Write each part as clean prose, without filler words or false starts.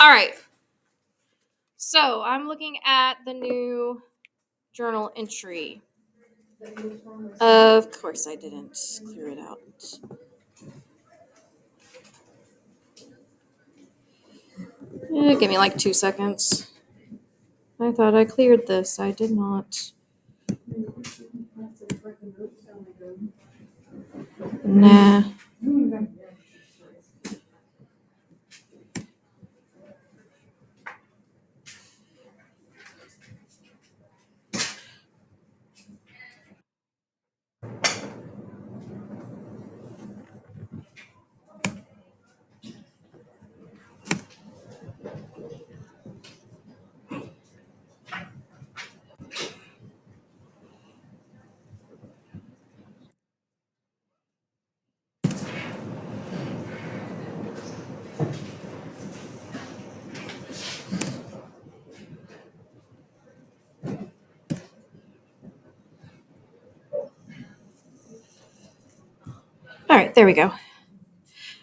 All right. So I'm looking at the new journal entry. Of course, I didn't clear it out. Give me like 2 seconds. I thought I cleared this. I did not. Nah. All right, there we go.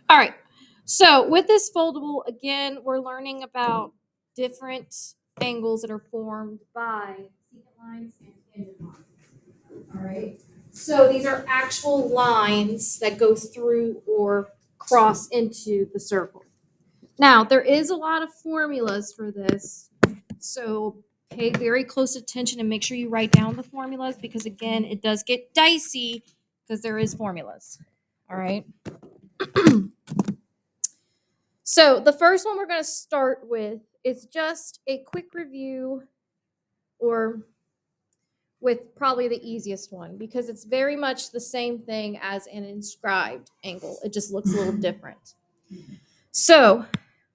All right. So with this foldable, again, we're learning about different angles that are formed by secant lines and tangent lines. All right. So these are actual lines that go through or cross into the circle. Now, there is a lot of formulas for this. So pay very close attention and make sure you write down the formulas because, again, it does get dicey because there is formulas. All right. So the first one we're going to start with is just a quick review or with probably the easiest one because it's very much the same thing as an inscribed angle. It just looks a little different. So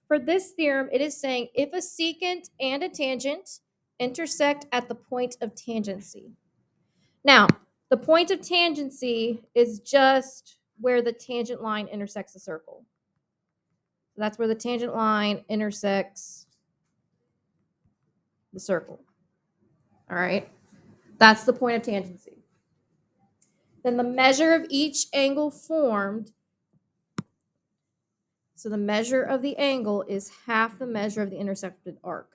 for this theorem, it is saying if a secant and a tangent intersect at the point of tangency. Now, the point of tangency is just where the tangent line intersects the circle. So that's where the tangent line intersects the circle. All right. That's the point of tangency. Then the measure of each angle formed. So the measure of the angle is half the measure of the intersected arc.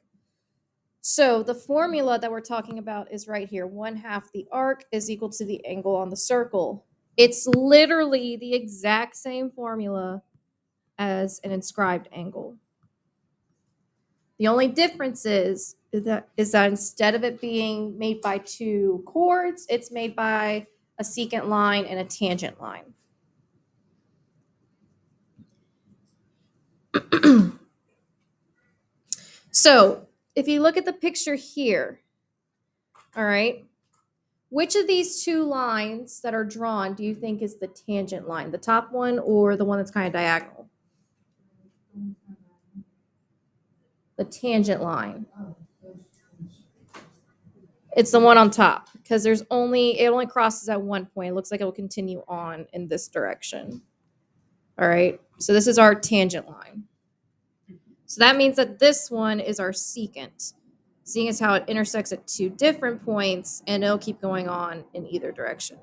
So the formula that we're talking about is right here. 1/2 the arc is equal to the angle on the circle. It's literally the exact same formula as an inscribed angle. The only difference is that instead of it being made by two chords, it's made by a secant line and a tangent line. So if you look at the picture here, all right, which of these two lines that are drawn do you think is the tangent line? The top one or the one that's kind of diagonal? The tangent line. It's the one on top because it only crosses at one point. It looks like it will continue on in this direction. All right. So this is our tangent line. So that means that this one is our secant, seeing as how it intersects at two different points and it'll keep going on in either direction.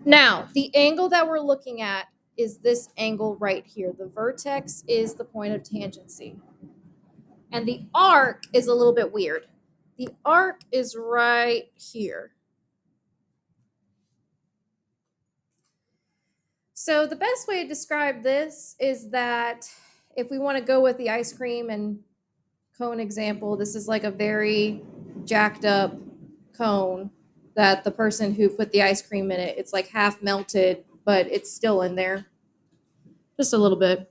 Now, the angle that we're looking at is this angle right here. The vertex is the point of tangency. And the arc is a little bit weird. The arc is right here. So the best way to describe this is that if we want to go with the ice cream and cone example, this is like a very jacked up cone that the person who put the ice cream in it, it's like half melted, but it's still in there. Just a little bit.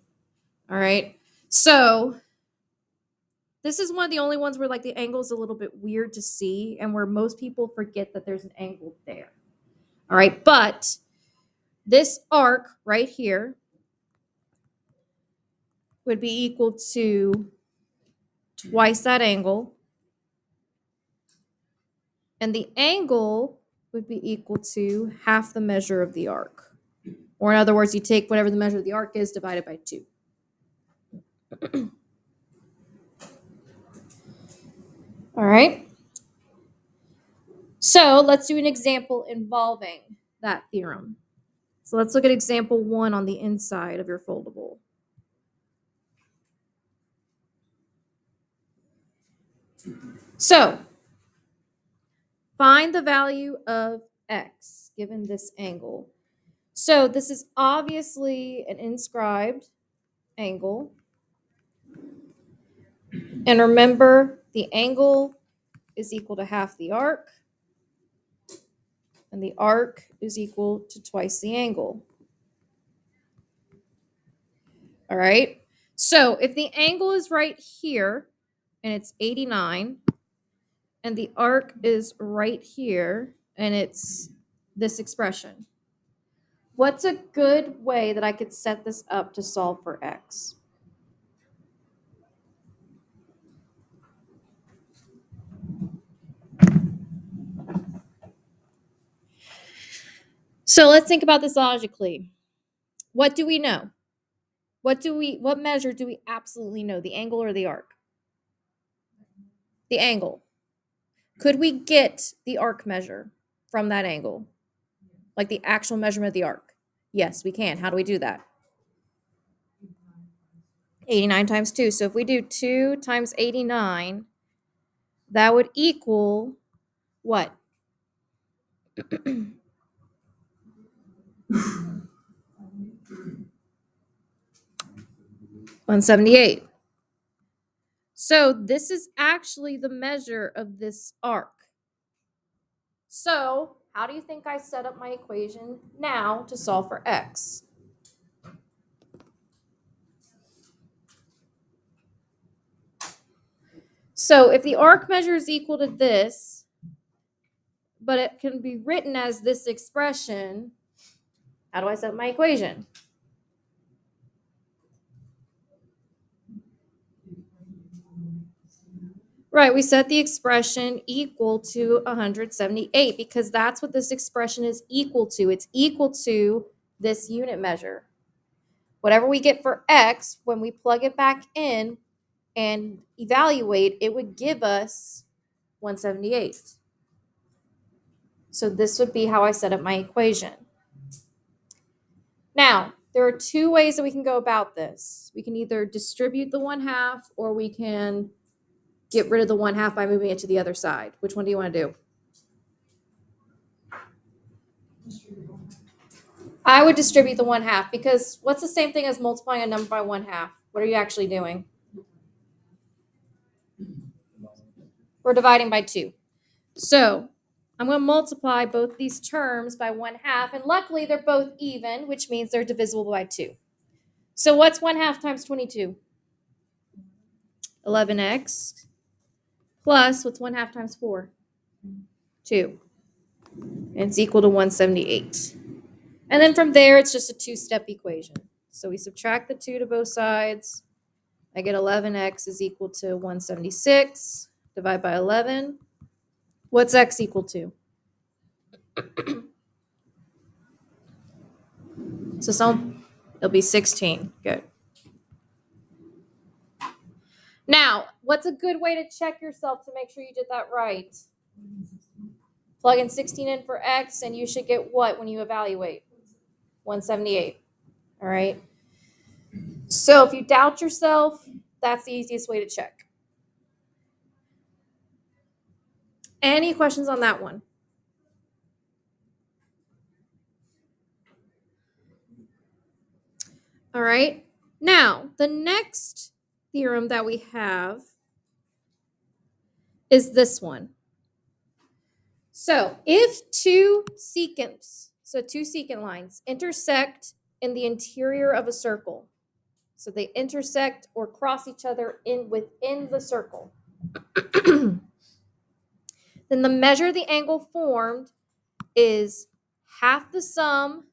All right. So this is one of the only ones where like the angle is a little bit weird to see and where most people forget that there's an angle there. All right. But this arc right here would be equal to twice that angle. And the angle would be equal to half the measure of the arc. Or in other words, you take whatever the measure of the arc is divided by 2. All right. So let's do an example involving that theorem. So let's look at example 1 on the inside of your foldable. So find the value of x given this angle. So this is obviously an inscribed angle. And remember, the angle is equal to half the arc, and the arc is equal to twice the angle. All right. So if the angle is right here and it's 89, and the arc is right here and it's this expression, what's a good way that I could set this up to solve for x? So let's think about this logically. What do we know? What measure do we absolutely know? The angle or the arc? The angle. Could we get the arc measure from that angle? Like the actual measurement of the arc? Yes, we can. How do we do that? 89 times 2. So if we do 2 times 89, that would equal what? 178. So this is actually the measure of this arc. So how do you think I set up my equation now to solve for x? So if the arc measure is equal to this, but it can be written as this expression, how do I set my equation? Right, we set the expression equal to 178 because that's what this expression is equal to. It's equal to this unit measure. Whatever we get for x, when we plug it back in and evaluate, it would give us 178. So this would be how I set up my equation. Now, there are two ways that we can go about this. We can either distribute the 1/2 or we can get rid of the 1/2 by moving it to the other side. Which one do you want to do? I would distribute the 1/2 because what's the same thing as multiplying a number by 1/2? What are you actually doing? We're dividing by 2. So I'm going to multiply both these terms by 1/2, and luckily they're both even, which means they're divisible by 2. So what's 1/2 times 22? 11x plus what's 1/2 times 4? 2. And it's equal to 178. And then from there, it's just a two-step equation. So we subtract the 2 to both sides. I get 11x is equal to 176. Divide by 11. What's x equal to? So it'll be 16. Good. Now, what's a good way to check yourself to make sure you did that right? Plug in 16 in for x, and you should get what when you evaluate? 178. All right. So if you doubt yourself, that's the easiest way to check. Any questions on that one? All right. Now, the next theorem that we have is this one. So if two secant lines intersect in the interior of a circle, so they intersect or cross each other within the circle, then the measure of the angle formed is half the sum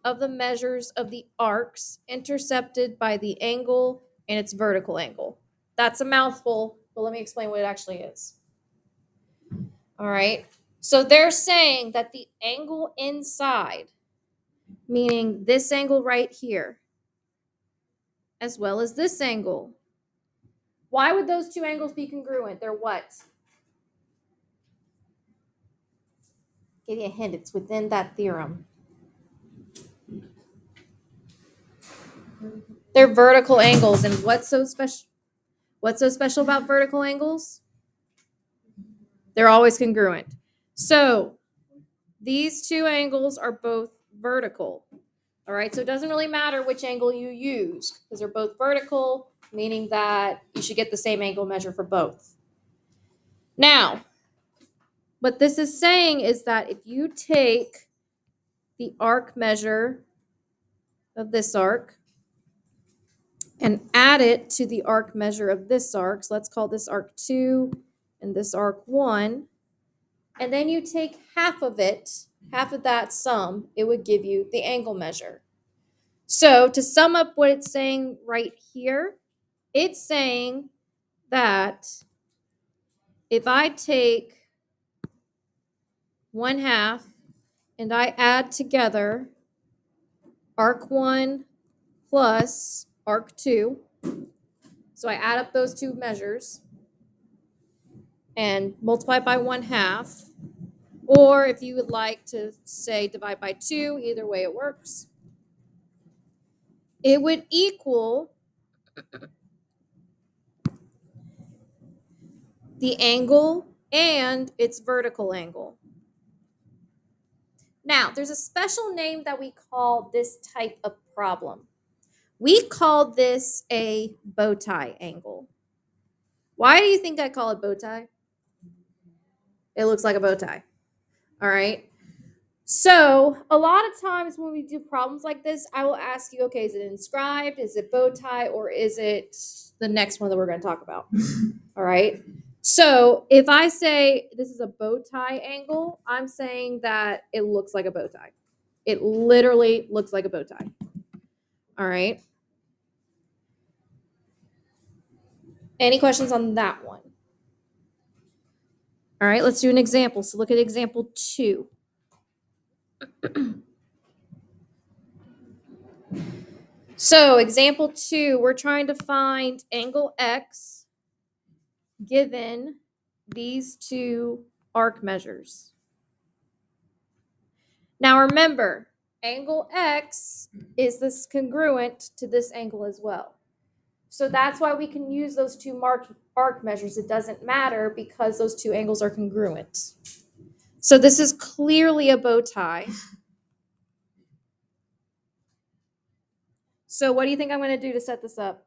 of the measures of the arcs intercepted by the angle and its vertical angle. That's a mouthful, but let me explain what it actually is. All right. So they're saying that the angle inside, meaning this angle right here, as well as this angle, why would those two angles be congruent? They're what? Give you a hint. It's within that theorem. They're vertical angles. And what's so special about vertical angles? They're always congruent. So these two angles are both vertical. All right, so it doesn't really matter which angle you use because they're both vertical, meaning that you should get the same angle measure for both. Now, what this is saying is that if you take the arc measure of this arc and add it to the arc measure of this arc, so let's call this arc 2 and this arc 1, and then you take half of it, half of that sum, it would give you the angle measure. So to sum up what it's saying right here, it's saying that if I take 1/2 and I add together arc 1 plus arc 2, so I add up those two measures and multiply by 1/2, or if you would like to say divide by 2, either way it works, it would equal the angle and its vertical angle. Now, there's a special name that we call this type of problem. We call this a bow tie angle. Why do you think I call it bow tie? It looks like a bow tie. All right. So a lot of times when we do problems like this, I will ask you, okay, is it inscribed? Is it bow tie? Or is it the next one that we're going to talk about? All right. So if I say this is a bow tie angle, I'm saying that it looks like a bow tie. It literally looks like a bow tie. All right. Any questions on that one? All right, let's do an example. So look at example 2. So example 2, we're trying to find angle X given these two arc measures. Now remember, angle X is this congruent to this angle as well. So that's why we can use those two arc measures. It doesn't matter because those two angles are congruent. So this is clearly a bow tie. So what do you think I'm going to do to set this up?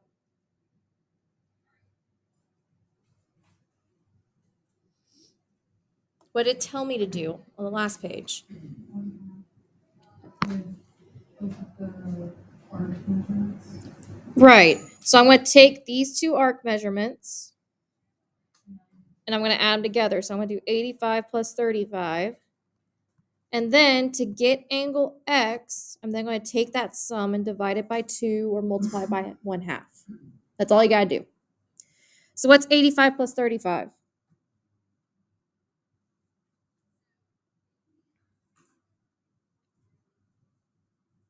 What did it tell me to do on the last page? Right. So I'm going to take these two arc measurements and I'm going to add them together. So I'm going to do 85 plus 35. And then to get angle X, I'm then going to take that sum and divide it by 2 or multiply by 1/2. That's all you got to do. So what's 85 plus 35?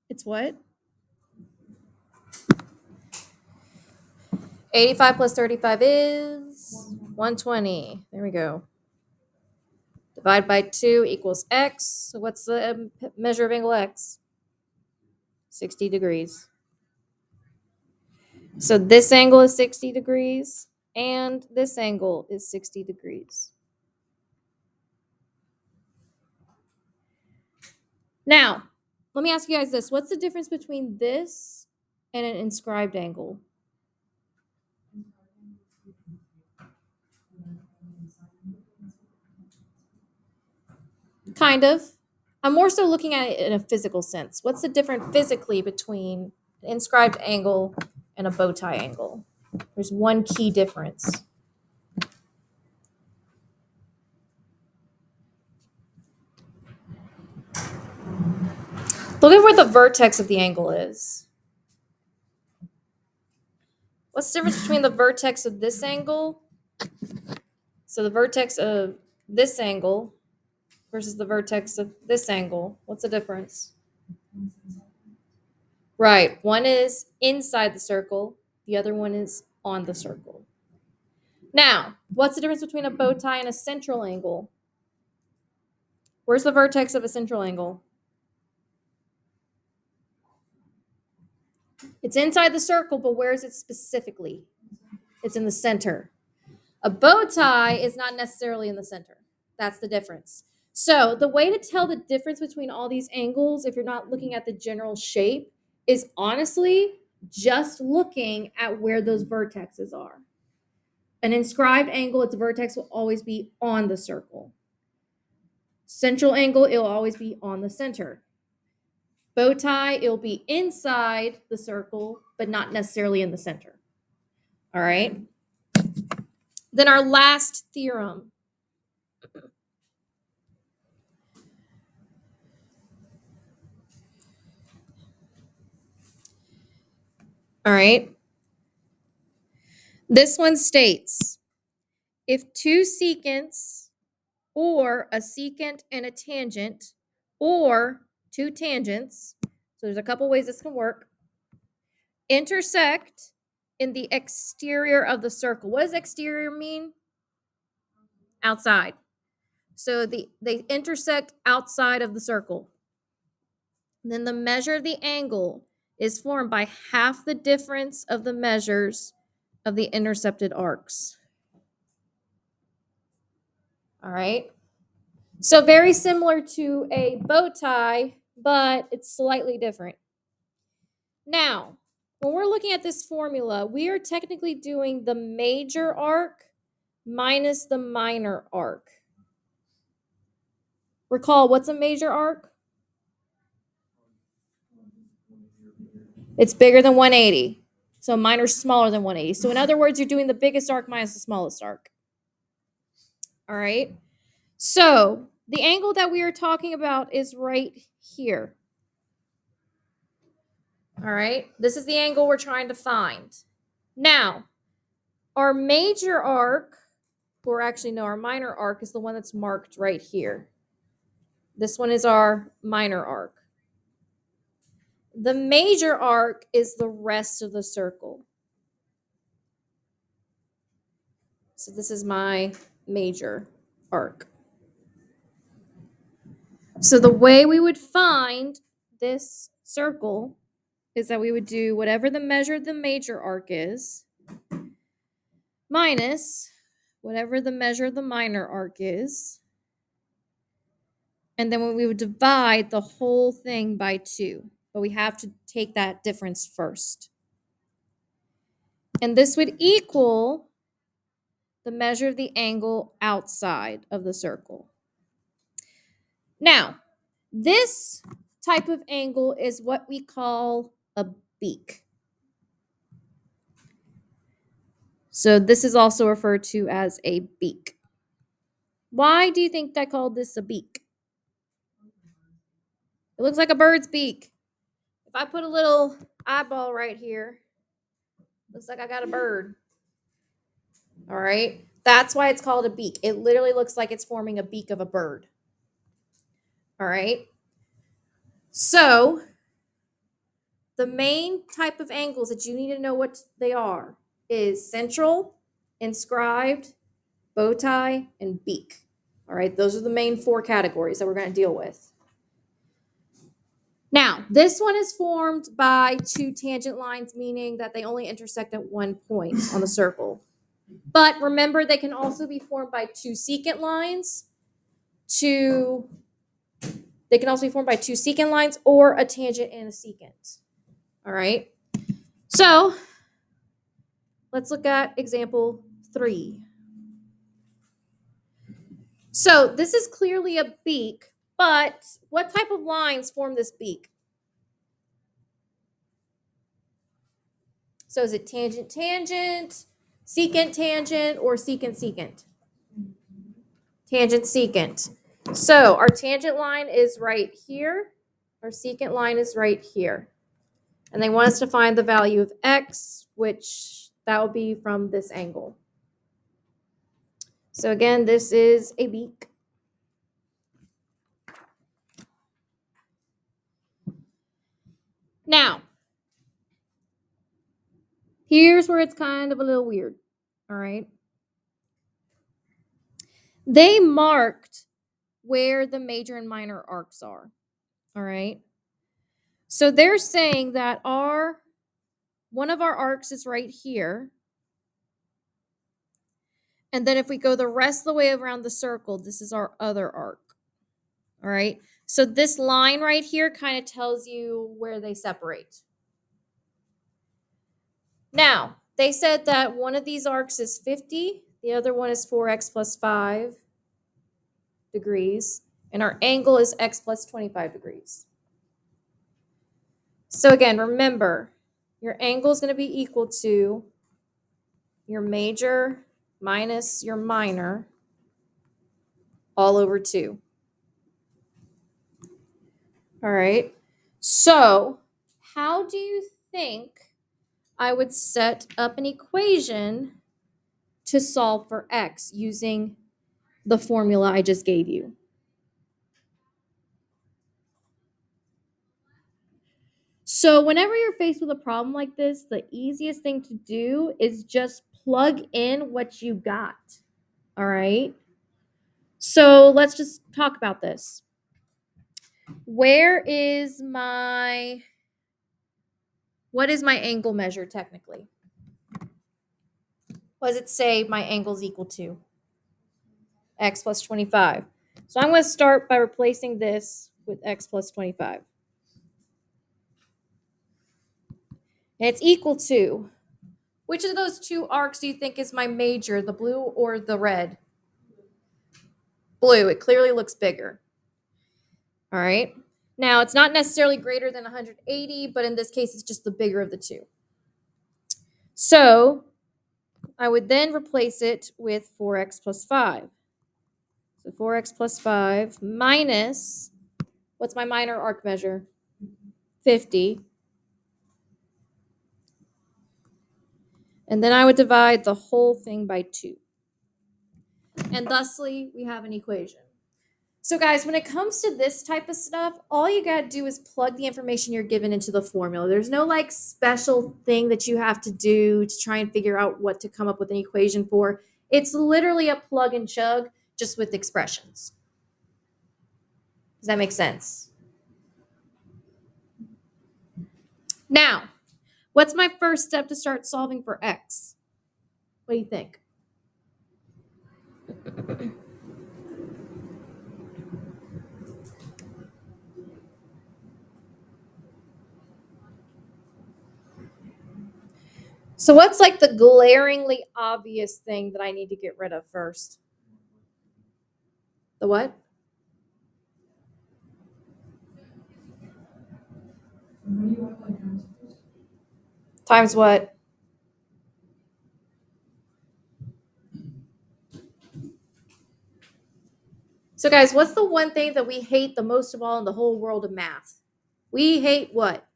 It's what? 85 plus 35 is 120. There we go. Divide by 2 equals X. So what's the measure of angle X? 60 degrees. So this angle is 60 degrees and this angle is 60 degrees. Now, let me ask you guys this. What's the difference between this and an inscribed angle? Kind of. I'm more so looking at it in a physical sense. What's the difference physically between an inscribed angle and a bow tie angle? There's one key difference. Look at where the vertex of the angle is. What's the difference between the vertex of this angle? So the vertex of this angle versus the vertex of this angle. What's the difference? Right. One is inside the circle. The other one is on the circle. Now, what's the difference between a bow tie and a central angle? Where's the vertex of a central angle? It's inside the circle, but where is it specifically? It's in the center. A bow tie is not necessarily in the center. That's the difference. So the way to tell the difference between all these angles, if you're not looking at the general shape, is honestly just looking at where those vertexes are. An inscribed angle, its vertex will always be on the circle. Central angle, it'll always be on the center. Bow tie, it'll be inside the circle, but not necessarily in the center. All right. Then our last theorem. All right. This one states if two secants or a secant and a tangent or two tangents, so there's a couple ways this can work, intersect in the exterior of the circle. What does exterior mean? Outside. So they intersect outside of the circle. Then the measure of the angle is formed by half the difference of the measures of the intercepted arcs. All right. So very similar to a bow tie, but it's slightly different. Now, when we're looking at this formula, we are technically doing the major arc minus the minor arc. Recall, what's a major arc? It's bigger than 180. So minor's smaller than 180. So in other words, you're doing the biggest arc minus the smallest arc. All right. So the angle that we are talking about is right here. All right. This is the angle we're trying to find. Now, our major arc, or actually no, our minor arc is the one that's marked right here. This one is our minor arc. The major arc is the rest of the circle. So this is my major arc. So the way we would find this circle is that we would do whatever the measure of the major arc is minus whatever the measure of the minor arc is. And then we would divide the whole thing by 2. But we have to take that difference first. And this would equal the measure of the angle outside of the circle. Now, this type of angle is what we call a beak. So this is also referred to as a beak. Why do you think I called this a beak? It looks like a bird's beak. If I put a little eyeball right here, looks like I got a bird. All right. That's why it's called a beak. It literally looks like it's forming a beak of a bird. All right. So the main type of angles that you need to know what they are is central, inscribed, bow tie, and beak. All right. Those are the main 4 categories that we're going to deal with. Now, this one is formed by 2 tangent lines, meaning that they only intersect at one point on the circle. But remember, they can also be formed by 2 secant lines, they can also be formed by 2 secant lines or a tangent and a secant. All right. So let's look at example 3. So this is clearly a beak, but what type of lines form this beak? So is it tangent, tangent, secant, tangent, or secant, secant? Tangent, secant. So our tangent line is right here. Our secant line is right here. And they want us to find the value of x, which that will be from this angle. So again, this is a beak. Now, here's where it's kind of a little weird. All right. They marked where the major and minor arcs are. All right. So they're saying that one of our arcs is right here. And then if we go the rest of the way around the circle, this is our other arc. All right. So this line right here kind of tells you where they separate. Now, they said that one of these arcs is 50, the other one is 4x plus 5 degrees, and our angle is x plus 25 degrees. So again, remember, your angle is going to be equal to your major minus your minor all over 2. All right. So how do you think I would set up an equation to solve for x using the formula I just gave you? So whenever you're faced with a problem like this, the easiest thing to do is just plug in what you got. All right. So let's just talk about this. What is my angle measure technically? What does it say my angle is equal to? X plus 25. So I'm going to start by replacing this with x plus 25. And it's equal to, which of those two arcs do you think is my major, the blue or the red? Blue. It clearly looks bigger. All right. Now, it's not necessarily greater than 180, but in this case, it's just the bigger of the two. So I would then replace it with 4x plus 5. So 4x plus 5 minus, what's my minor arc measure? 50. And then I would divide the whole thing by 2. And thusly, we have an equation. So guys, when it comes to this type of stuff, all you got to do is plug the information you're given into the formula. There's no like special thing that you have to do to try and figure out what to come up with an equation for. It's literally a plug and chug just with expressions. Does that make sense? Now, what's my first step to start solving for x? What do you think? So what's like the glaringly obvious thing that I need to get rid of first? The what? Times what? So guys, what's the one thing that we hate the most of all in the whole world of math? We hate what?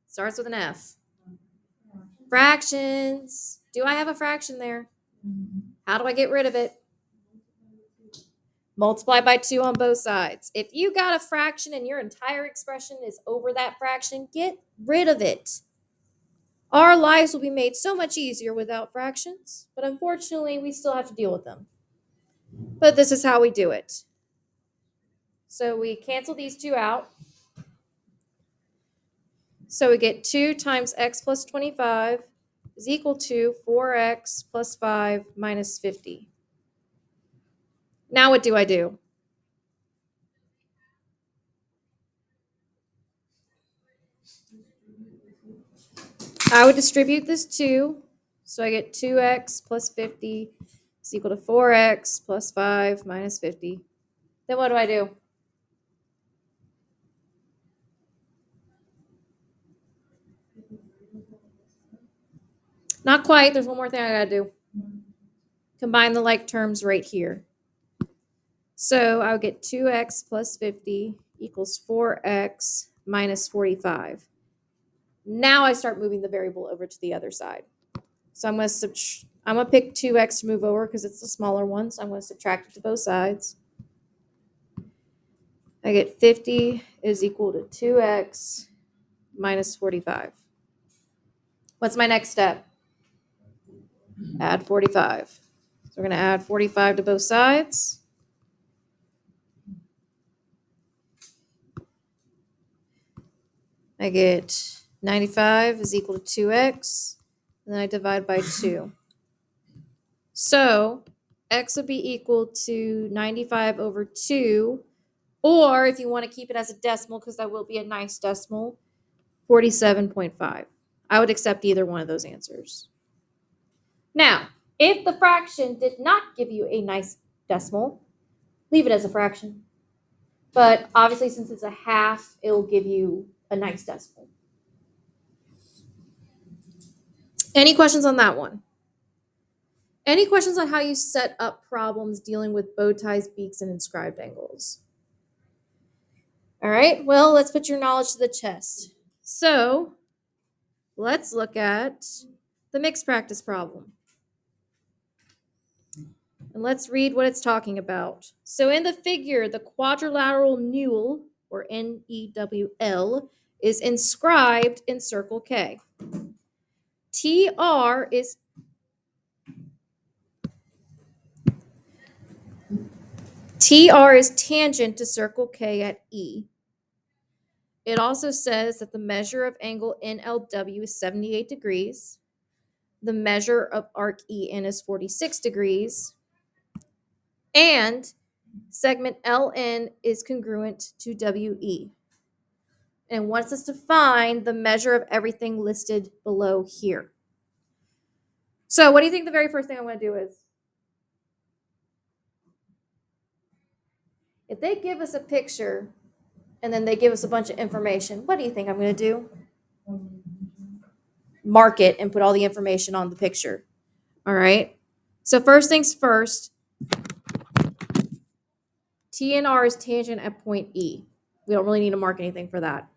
Starts with an F. Fractions. Do I have a fraction there? How do I get rid of it? Multiply by 2 on both sides. If you got a fraction and your entire expression is over that fraction, get rid of it. Our lives will be made so much easier without fractions, but unfortunately, we still have to deal with them. But this is how we do it. So we cancel these 2 out. So we get 2 times x plus 25 is equal to 4x plus 5 minus 50. Now what do? I would distribute this 2. So I get 2x plus 50 is equal to 4x plus 5 minus 50. Then what do? Not quite. There's one more thing I got to do. Combine the like terms right here. So I would get 2x plus 50 equals 4x minus 45. Now I start moving the variable over to the other side. So I'm going to pick 2x to move over because it's the smaller one. So I'm going to subtract it to both sides. I get 50 is equal to 2x minus 45. What's my next step? Add 45. So we're going to add 45 to both sides. I get 95 is equal to 2x. And then I divide by 2. So x would be equal to 95 over 2, or if you want to keep it as a decimal, because that will be a nice decimal, 47.5. I would accept either one of those answers. Now, if the fraction did not give you a nice decimal, leave it as a fraction. But obviously, since it's a half, it will give you a nice decimal. Any questions on that one? Any questions on how you set up problems dealing with bow ties, beaks, and inscribed angles? All right, well, let's put your knowledge to the test. So let's look at the mixed practice problem. And let's read what it's talking about. So in the figure, the quadrilateral newel, or N-E-W-L, is inscribed in circle K. TR is tangent to circle K at E. It also says that the measure of angle NLW is 78 degrees. The measure of arc EN is 46 degrees. And segment LN is congruent to WE. And wants us to find the measure of everything listed below here. So what do you think the very first thing I'm going to do is? If they give us a picture and then they give us a bunch of information, what do you think I'm going to do? Mark it and put all the information on the picture. All right. So first things first, T and R is tangent at point E. We don't really need to mark anything for that.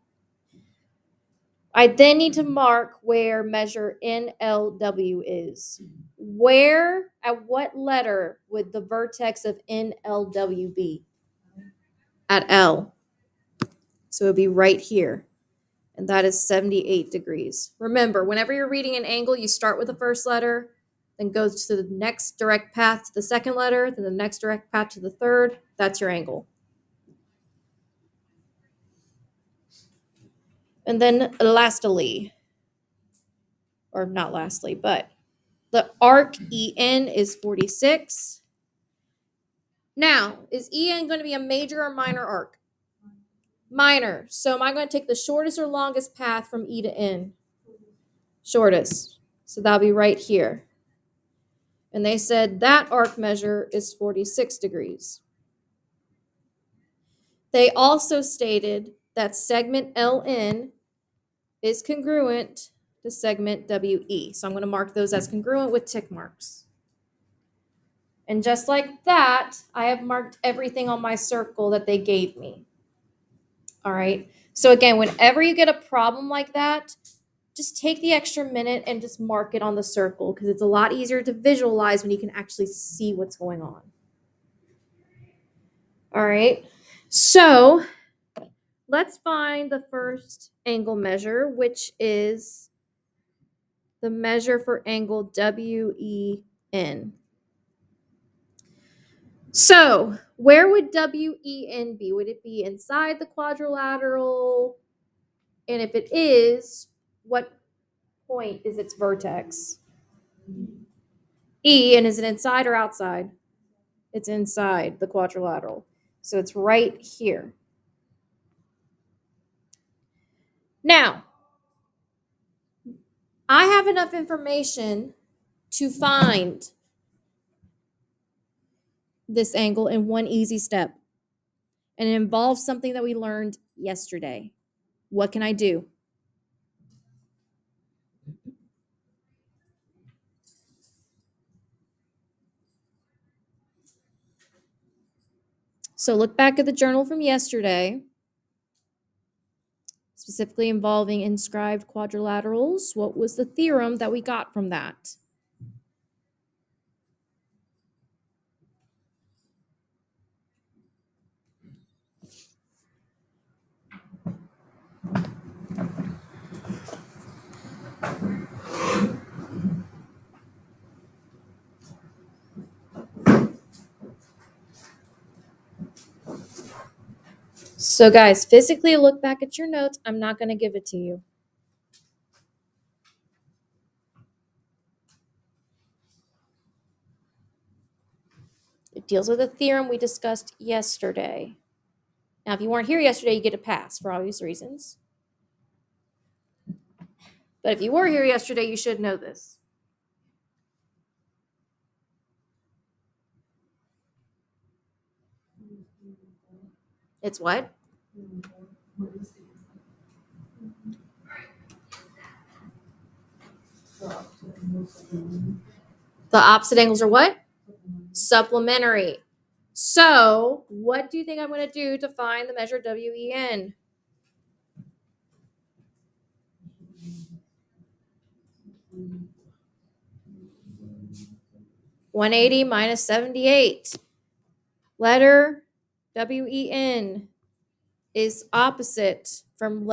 I then need to mark where measure NLW is. Where, at what letter would the vertex of NLW be? At L. So it would be right here. And that is 78 degrees. Remember, whenever you're reading an angle, you start with the first letter, then go to the next direct path to the second letter, then the next direct path to the third. That's your angle. And then lastly, or not lastly, but the arc EN is 46. Now, is EN going to be a major or minor arc? Minor. So am I going to take the shortest or longest path from E to N? Shortest. So that'll be right here. And they said that arc measure is 46 degrees. They also stated that segment LN is congruent to segment WE. So I'm going to mark those as congruent with tick marks. And just like that, I have marked everything on my circle that they gave me. All right. So again, whenever you get a problem like that, just take the extra minute and just mark it on the circle because it's a lot easier to visualize when you can actually see what's going on. All right. So let's find the first angle measure, which is the measure for angle WEN. So where would WEN be? Would it be inside the quadrilateral? And if it is, what point is its vertex? E, and is it inside or outside? It's inside the quadrilateral. So it's right here. Now, I have enough information to find this angle in one easy step. And it involves something that we learned yesterday. What can I do? So look back at the journal from yesterday, specifically involving inscribed quadrilaterals. What was the theorem that we got from that? So guys, physically look back at your notes. I'm not going to give it to you. It deals with a theorem we discussed yesterday. Now, if you weren't here yesterday, you get a pass for obvious reasons. But if you were here yesterday, you should know this. It's what? The opposite angles are what? Supplementary. So, what do you think I'm going to do to find the measure WEN? (180 minus 78). Letter WEN is opposite from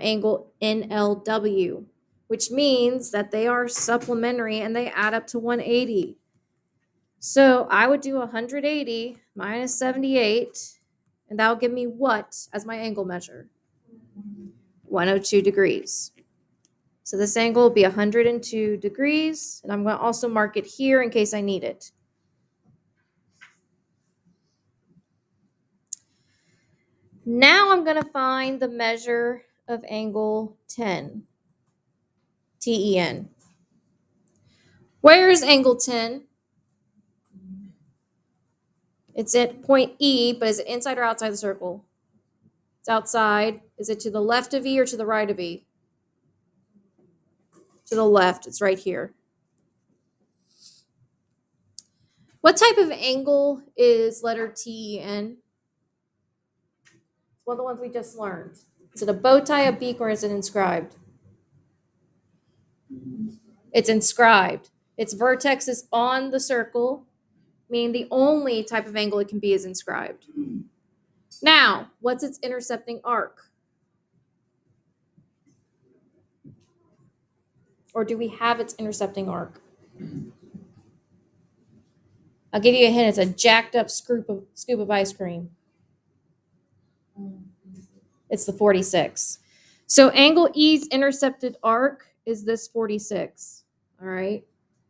angle NLW, which means that they are supplementary and they add up to 180. So I would do 180 minus 78, and that'll give me what as my angle measure? 102 degrees. So this angle will be 102 degrees, and I'm going to also mark it here in case I need it. Now I'm going to find the measure of angle 10, TEN. Where is angle 10? It's at point E, but is it inside or outside the circle? It's outside. Is it to the left of E or to the right of E? To the left. It's right here. What type of angle is letter TEN? It's one of the ones we just learned. Is it a bow tie, a beak, or is it inscribed? It's inscribed. Its vertex is on the circle, meaning the only type of angle it can be is inscribed. Now, what's its intercepting arc? Or do we have its intercepting arc? I'll give you a hint. It's a jacked up scoop of ice cream. It's the 46. So angle E's intercepted arc is this 46. All right.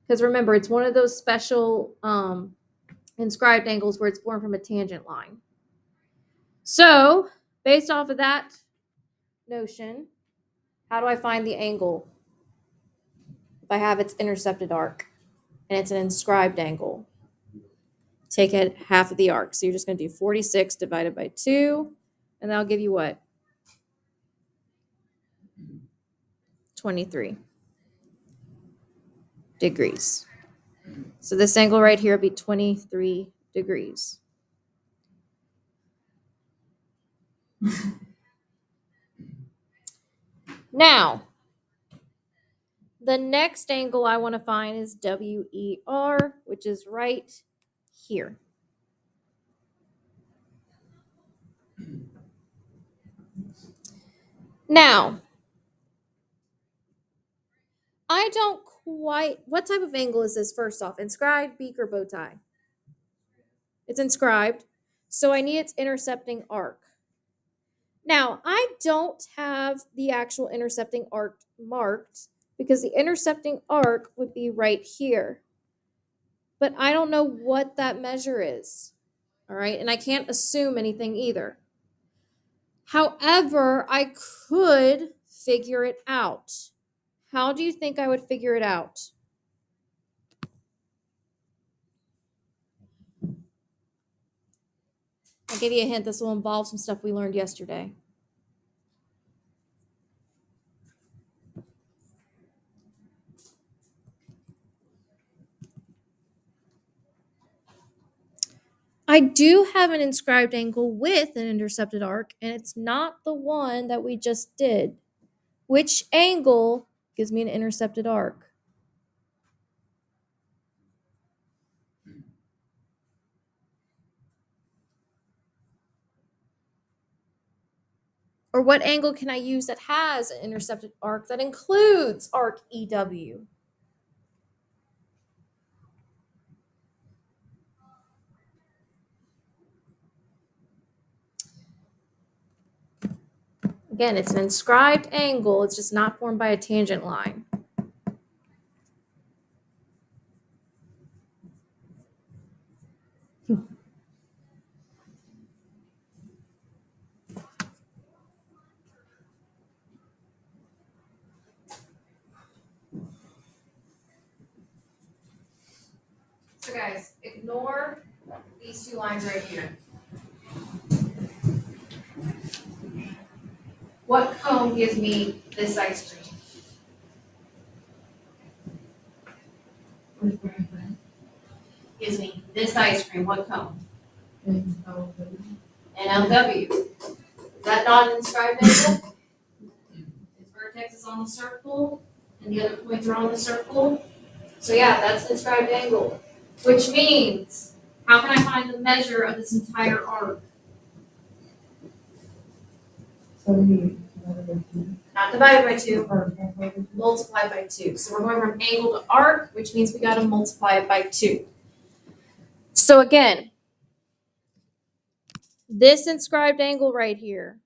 Because remember, it's one of those special inscribed angles where it's formed from a tangent line. So based off of that notion, how do I find the angle if I have its intercepted arc and it's an inscribed angle? Take it half of the arc. So you're just going to do 46 divided by 2, and that'll give you what? 23 degrees. So this angle right here will be 23 degrees. Now, the next angle I want to find is WER, which is right here. Now, I don't quite, what type of angle is this first off? Inscribed, beak, or bow tie? It's inscribed, so I need its intercepting arc. Now, I don't have the actual intercepting arc marked because the intercepting arc would be right here. But I don't know what that measure is, all right? And I can't assume anything either. However, I could figure it out. How do you think I would figure it out? I'll give you a hint. This will involve some stuff we learned yesterday. I do have an inscribed angle with an intercepted arc, and it's not the one that we just did. Which angle gives me an intercepted arc? Or what angle can I use that has an intercepted arc that includes arc EW? Again, it's an inscribed angle. It's just not formed by a tangent line. guys, ignore these two lines right here. What cone gives me this ice cream? Gives me this ice cream. What cone? NLW. Is that not an inscribed angle? Its vertex is on the circle, and the other points are on the circle. So yeah, that's an inscribed angle. Which means, how can I find the measure of this entire arc? Not divided by 2, multiplied by 2. So we're going from angle to arc, which means we got to multiply it by 2. So again, this inscribed angle right here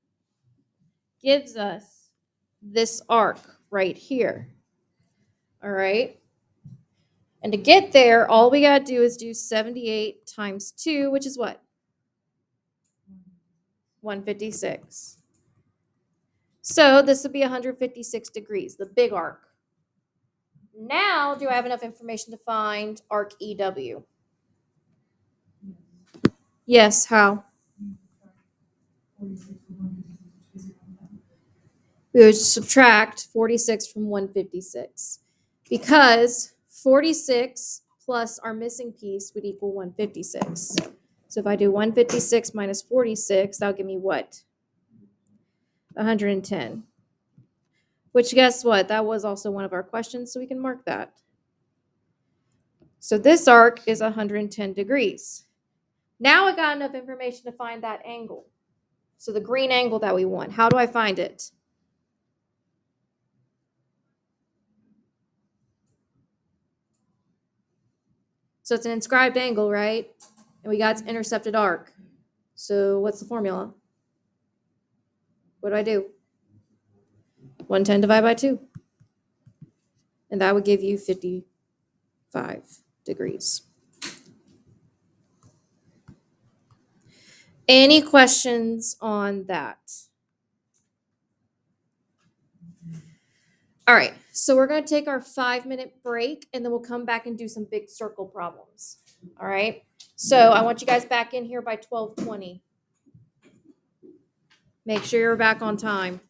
gives us this arc right here. All right? And to get there, all we got to do is do 78 times 2, which is what? 156. So this would be 156 degrees, the big arc. Now, do I have enough information to find arc EW? Yes, how? We would subtract 46 from 156 because 46 plus our missing piece would equal 156. So if I do 156 minus 46, that'll give me what? 110. Which, guess what? That was also one of our questions, so we can mark that. So this arc is 110 degrees. Now I got enough information to find that angle. So the green angle that we want, how do I find it? So it's an inscribed angle, right? And we got its intercepted arc. So what's the formula? What do I do? 110 divided by 2. And that would give you 55 degrees. Any questions on that? All right, so we're going to take our 5-minute break and then we'll come back and do some big circle problems. All right, so I want you guys back in here by 12:20. Make sure you're back on time.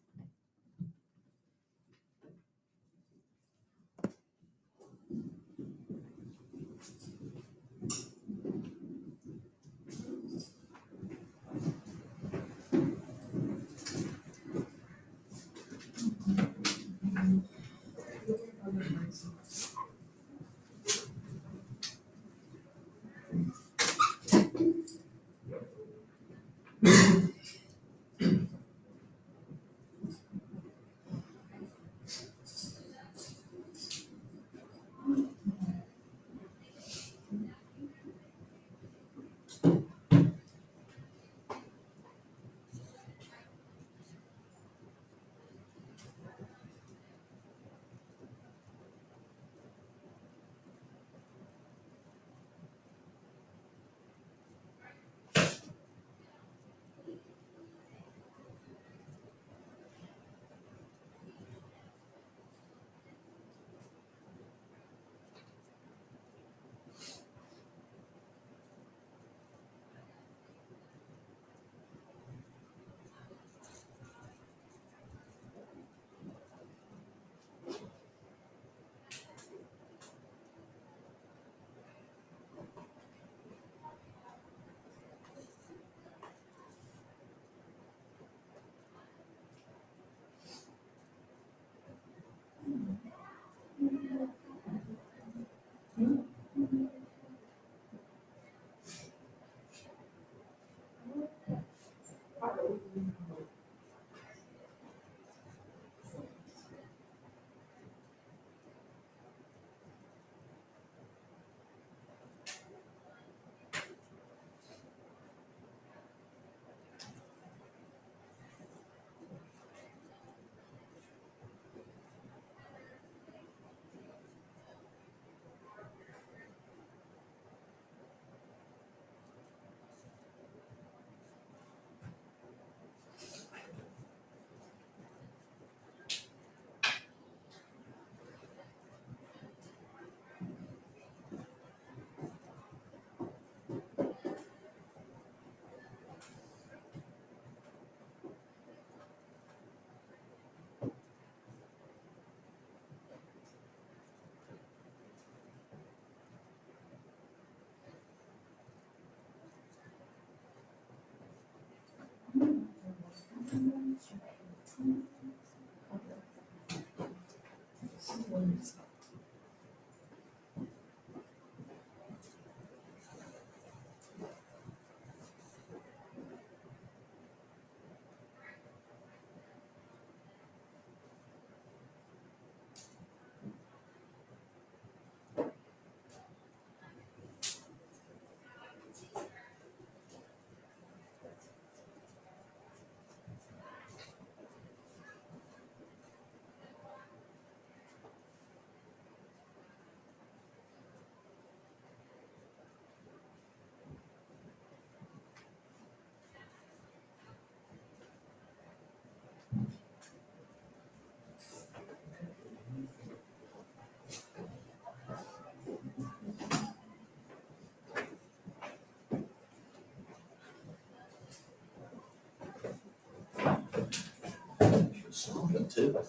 Something too.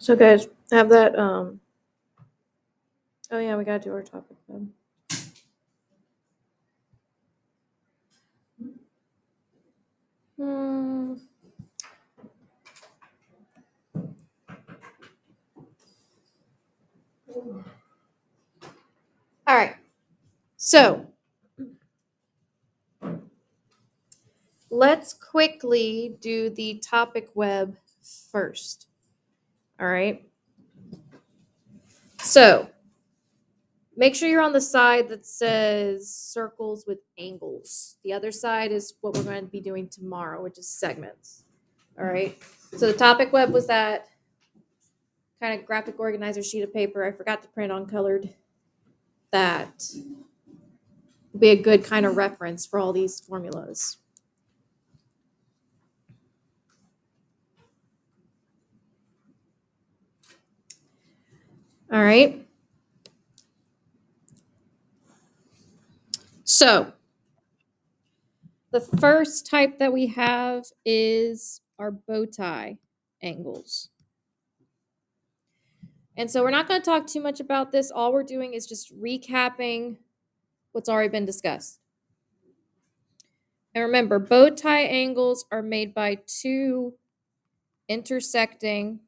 So guys, have that oh yeah, we gotta do our topic then. Hmm. All right. So let's quickly do the topic web first. All right. So make sure you're on the side that says circles with angles. The other side is what we're going to be doing tomorrow, which is segments. All right. So the topic web was that kind of graphic organizer sheet of paper. I forgot to print on colored. That would be a good kind of reference for all these formulas. All right. So the first type that we have is our bow tie angles. And so we're not going to talk too much about this. All we're doing is just recapping what's already been discussed. And remember, bow tie angles are made by two intersecting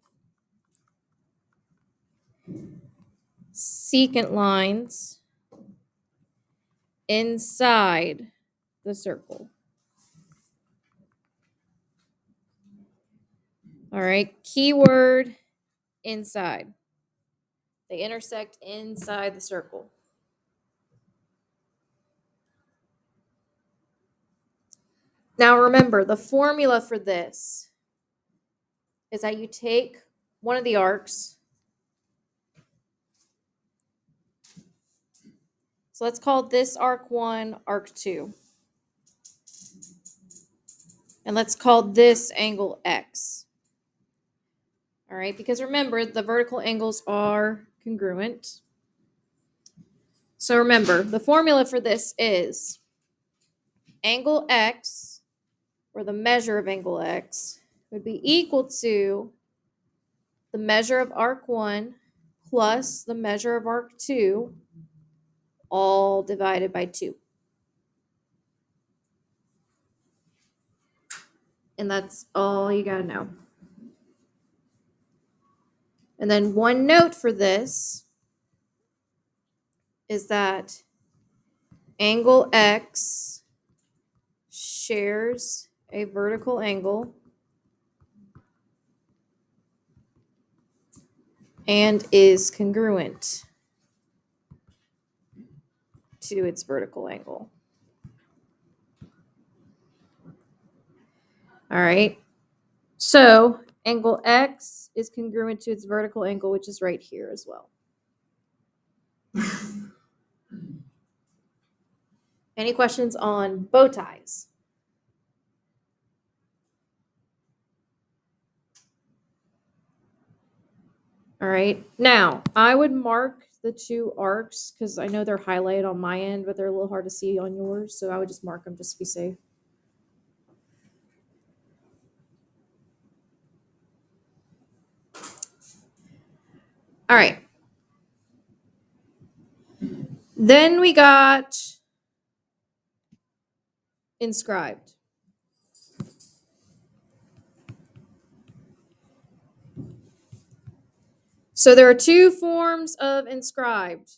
secant lines inside the circle. All right, keyword inside. They intersect inside the circle. Now remember, the formula for this is that you take one of the arcs. So let's call this arc 1, arc 2. And let's call this angle X. All right, because remember, the vertical angles are congruent. So remember, the formula for this is angle X, or the measure of angle X, would be equal to the measure of arc 1 plus the measure of arc 2, all divided by 2. And that's all you got to know. And then one note for this is that angle X shares a vertical angle and is congruent to its vertical angle. All right. So angle X is congruent to its vertical angle, which is right here as well. Any questions on bow ties? All right. Now, I would mark the two arcs because I know they're highlighted on my end, but they're a little hard to see on yours. So I would just mark them just to be safe. All right. Then we got inscribed. So there are two forms of inscribed.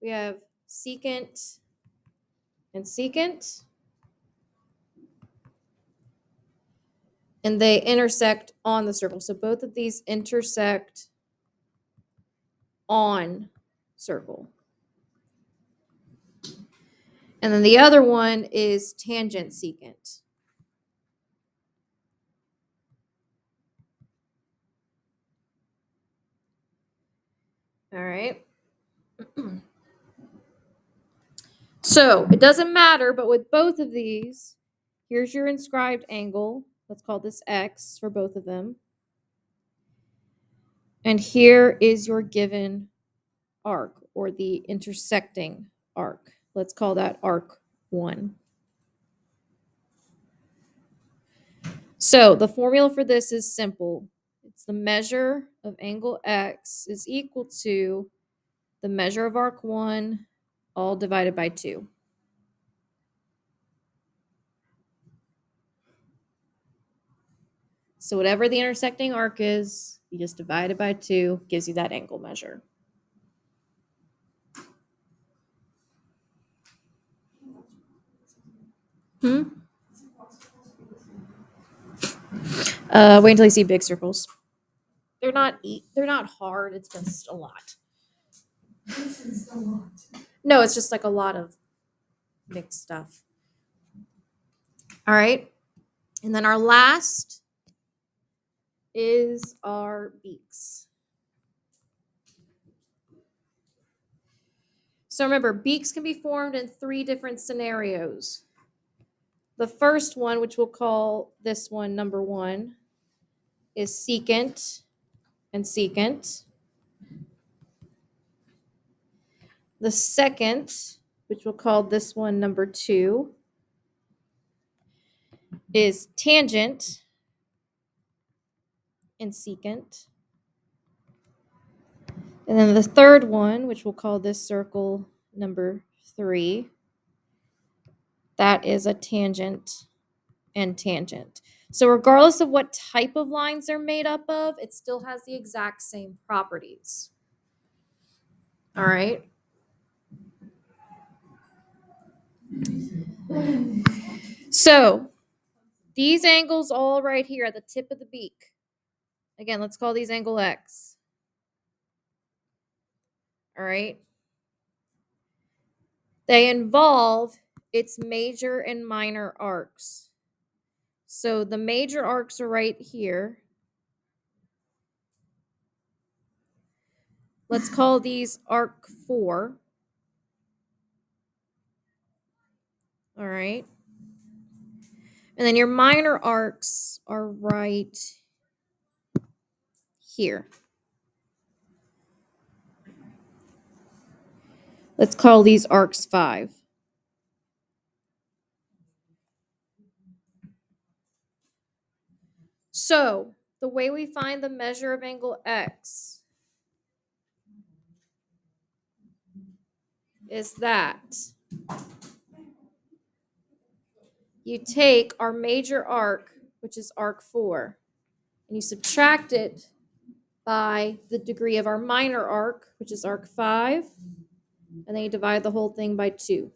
We have secant and secant. And they intersect on the circle. So both of these intersect on circle. And then the other one is tangent secant. All right. So it doesn't matter, but with both of these, here's your inscribed angle. Let's call this X for both of them. And here is your given arc or the intersecting arc. Let's call that arc 1. So the formula for this is simple. It's the measure of angle X is equal to the measure of arc 1 all divided by 2. So whatever the intersecting arc is, you just divide it by 2, gives you that angle measure. Wait until you see big circles. They're not hard, it's just a lot. No, it's just like a lot of mixed stuff. All right. And then our last is our beaks. So remember, beaks can be formed in 3 different scenarios. The first one, which we'll call this one number 1, is secant and secant. The second, which we'll call this one number 2, is tangent and secant. And then the third one, which we'll call this circle number 3, that is a tangent and tangent. So regardless of what type of lines they're made up of, it still has the exact same properties. All right. So these angles all right here at the tip of the beak. Again, let's call these angle X. All right. They involve its major and minor arcs. So the major arcs are right here. Let's call these arc 4. All right. And then your minor arcs are right here. Let's call these arcs 5. So the way we find the measure of angle X is that you take our major arc, which is arc 4, and you subtract it by the degree of our minor arc, which is arc 5, and then you divide the whole thing by 2.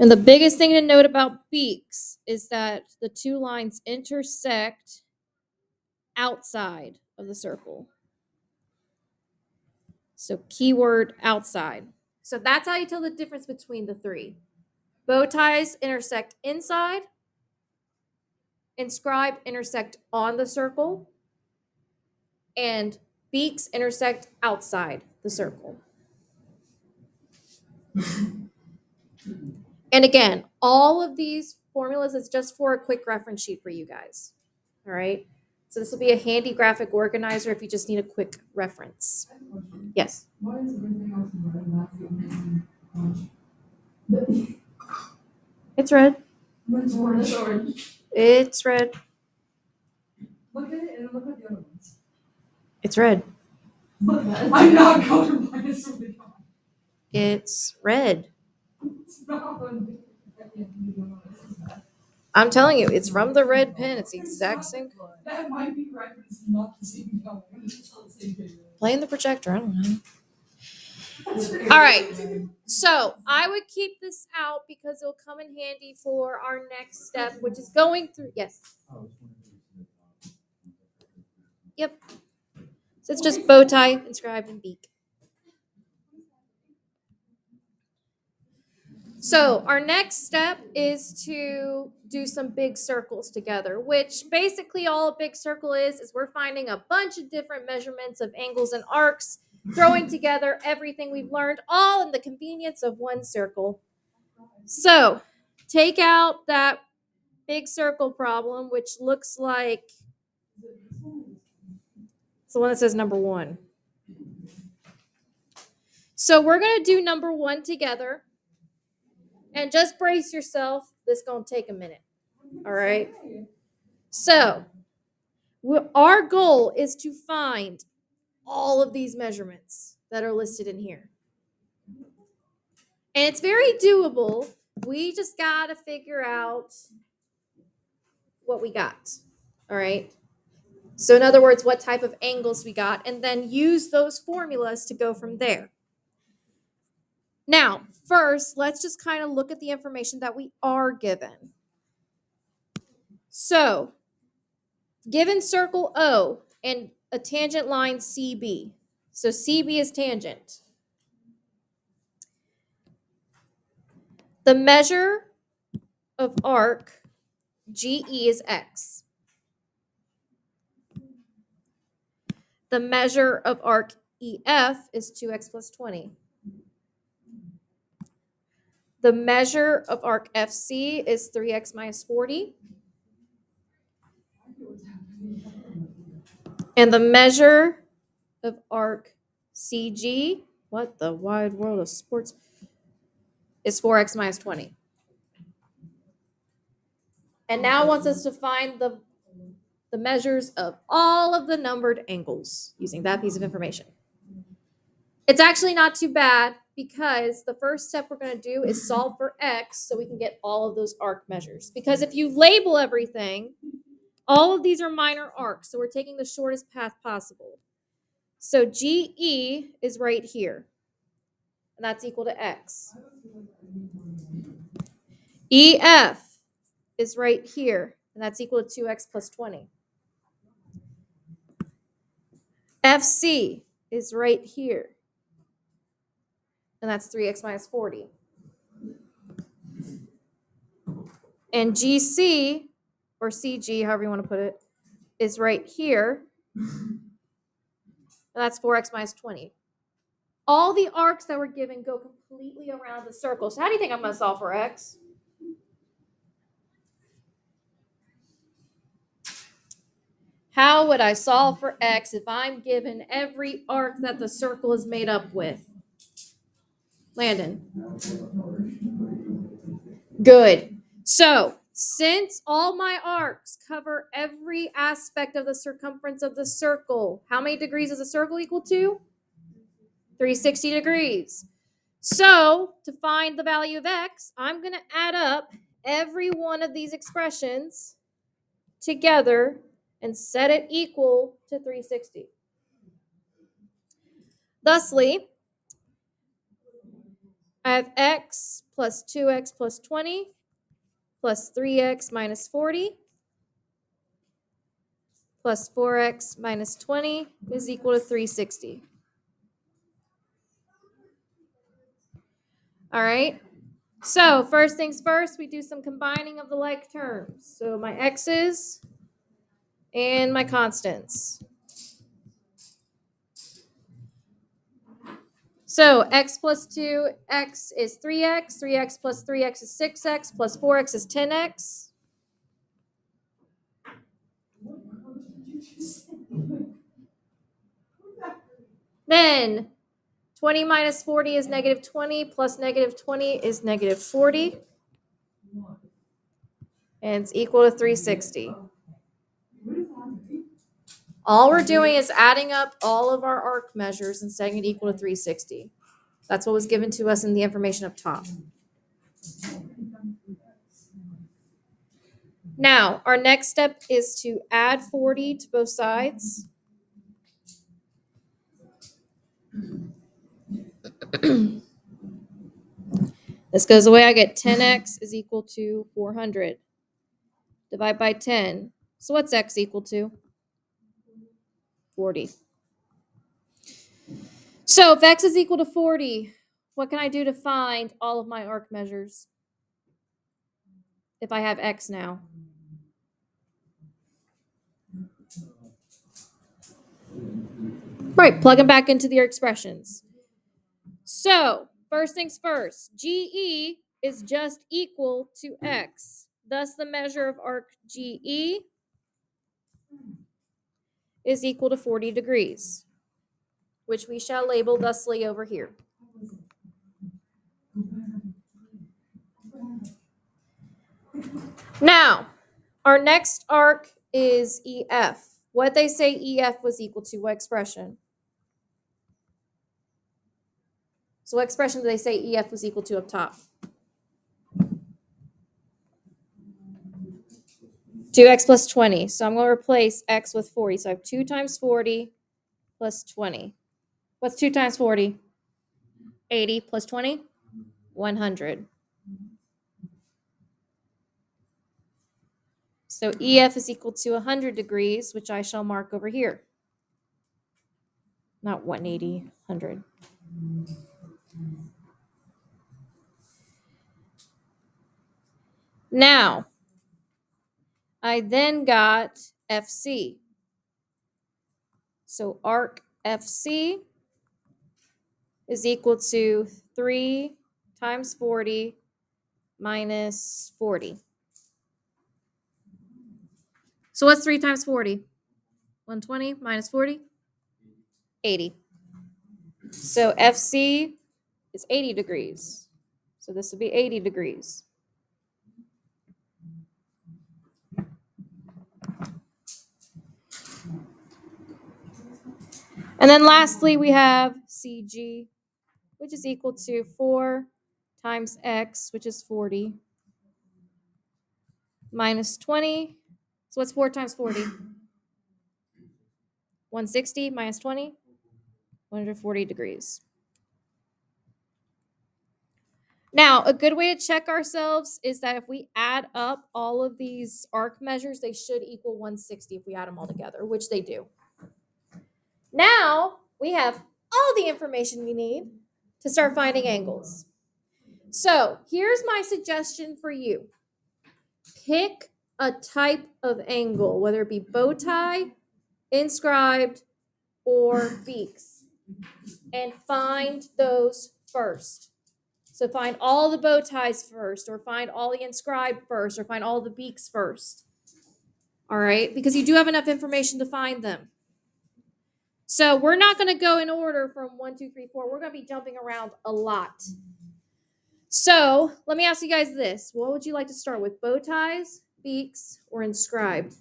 And the biggest thing to note about beaks is that the two lines intersect outside of the circle. So keyword outside. So that's how you tell the difference between the three. Bow ties intersect inside, inscribe intersect on the circle, and beaks intersect outside the circle. And again, all of these formulas is just for a quick reference sheet for you guys. All right. So this will be a handy graphic organizer if you just need a quick reference. Yes. Why is everything else red? It's red. It's orange. It's red. Look at it and look at the other ones. It's red. I'm not going to minus something. It's red. It's not. I'm telling you, it's from the red pen. It's the exact same color. That might be right, but it's not the same color. Playing the projector, I don't know. All right. So I would keep this out because it'll come in handy for our next step, which is going through. Yes. Yep. So it's just bow tie, inscribe, and beak. So our next step is to do some big circles together, which basically all a big circle is we're finding a bunch of different measurements of angles and arcs, throwing together everything we've learned, all in the convenience of one circle. So take out that big circle problem, which looks like it's the one that says number 1. So we're going to do number 1 together. And just brace yourself. This is going to take a minute. All right. So our goal is to find all of these measurements that are listed in here. And it's very doable. We just got to figure out what we got. All right. So in other words, what type of angles we got, and then use those formulas to go from there. Now, first, let's just kind of look at the information that we are given. So, given circle O and a tangent line CB. So CB is tangent. The measure of arc GE is X. The measure of arc EF is 2x plus 20. The measure of arc FC is 3x minus 40. And the measure of arc CG, what the wide world of sports, is 4x minus 20. And now it wants us to find the measures of all of the numbered angles using that piece of information. It's actually not too bad because the first step we're going to do is solve for x so we can get all of those arc measures. Because if you label everything, all of these are minor arcs, so we're taking the shortest path possible. So GE is right here, and that's equal to x. EF is right here, and that's equal to 2x plus 20. FC is right here, and that's 3x minus 40. And GC, or CG, however you want to put it, is right here, and that's 4x minus 20. All the arcs that were given go completely around the circle. So how do you think I'm going to solve for x? How would I solve for x if I'm given every arc that the circle is made up with? Landon. Good. So, since all my arcs cover every aspect of the circumference of the circle, how many degrees does a circle equal to? 360 degrees. So, to find the value of x, I'm going to add up every one of these expressions together and set it equal to thusly, I have x plus 2x plus 20 plus 3x minus 40 plus 4x minus 20 is equal to 360. All right. So first things first, we do some combining of the like terms. So my x's and my constants. So x plus 2x is 3x, 3x plus 3x is 6x, plus 4x is 10x. Then 20 minus 40 is negative 20, plus negative 20 is negative 40. And it's equal to 360. All we're doing is adding up all of our arc measures and setting it equal to 360. That's what was given to us in the information up top. Now, our next step is to add 40 to both sides. This goes away. I get 10x is equal to 400. Divide by 10. So what's x equal to? 40. So if x is equal to 40, what can I do to find all of my arc measures if I have x now? Right, plug them back into their expressions. So first things first, GE is just equal to x. Thus, the measure of arc GE is equal to 40 degrees, which we shall label thusly over here. Now, our next arc is EF. What they say EF was equal to, what expression? So what expression do they say EF was equal to up top? 2x plus 20. So I'm going to replace x with 40. So I have 2 times 40 plus 20. What's 2 times 40? 80 plus 20? 100. So EF is equal to 100 degrees, which I shall mark over here. Not 180, 100. Now, I then got FC. So arc FC is equal to 3 times 40 minus 40. So what's 3 times 40? 120 minus 40? 80. So FC is 80 degrees. So this would be 80 degrees. And then lastly, we have CG, which is equal to 4 times x, which is 40, minus 20. So what's 4 times 40? 160 minus 20? 140 degrees. Now, a good way to check ourselves is that if we add up all of these arc measures, they should equal 160 if we add them all together, which they do. Now, we have all the information we need to start finding angles. So, here's my suggestion for you. Pick a type of angle, whether it be bow tie, inscribed, or beaks, and find those first. So find all the bow ties first, or find all the inscribed first, or find all the beaks first. All right, because you do have enough information to find them. So we're not going to go in order from 1, 2, 3, 4. We're going to be jumping around a lot. So let me ask you guys this. What would you like to start with? Bow ties, beaks, or inscribed?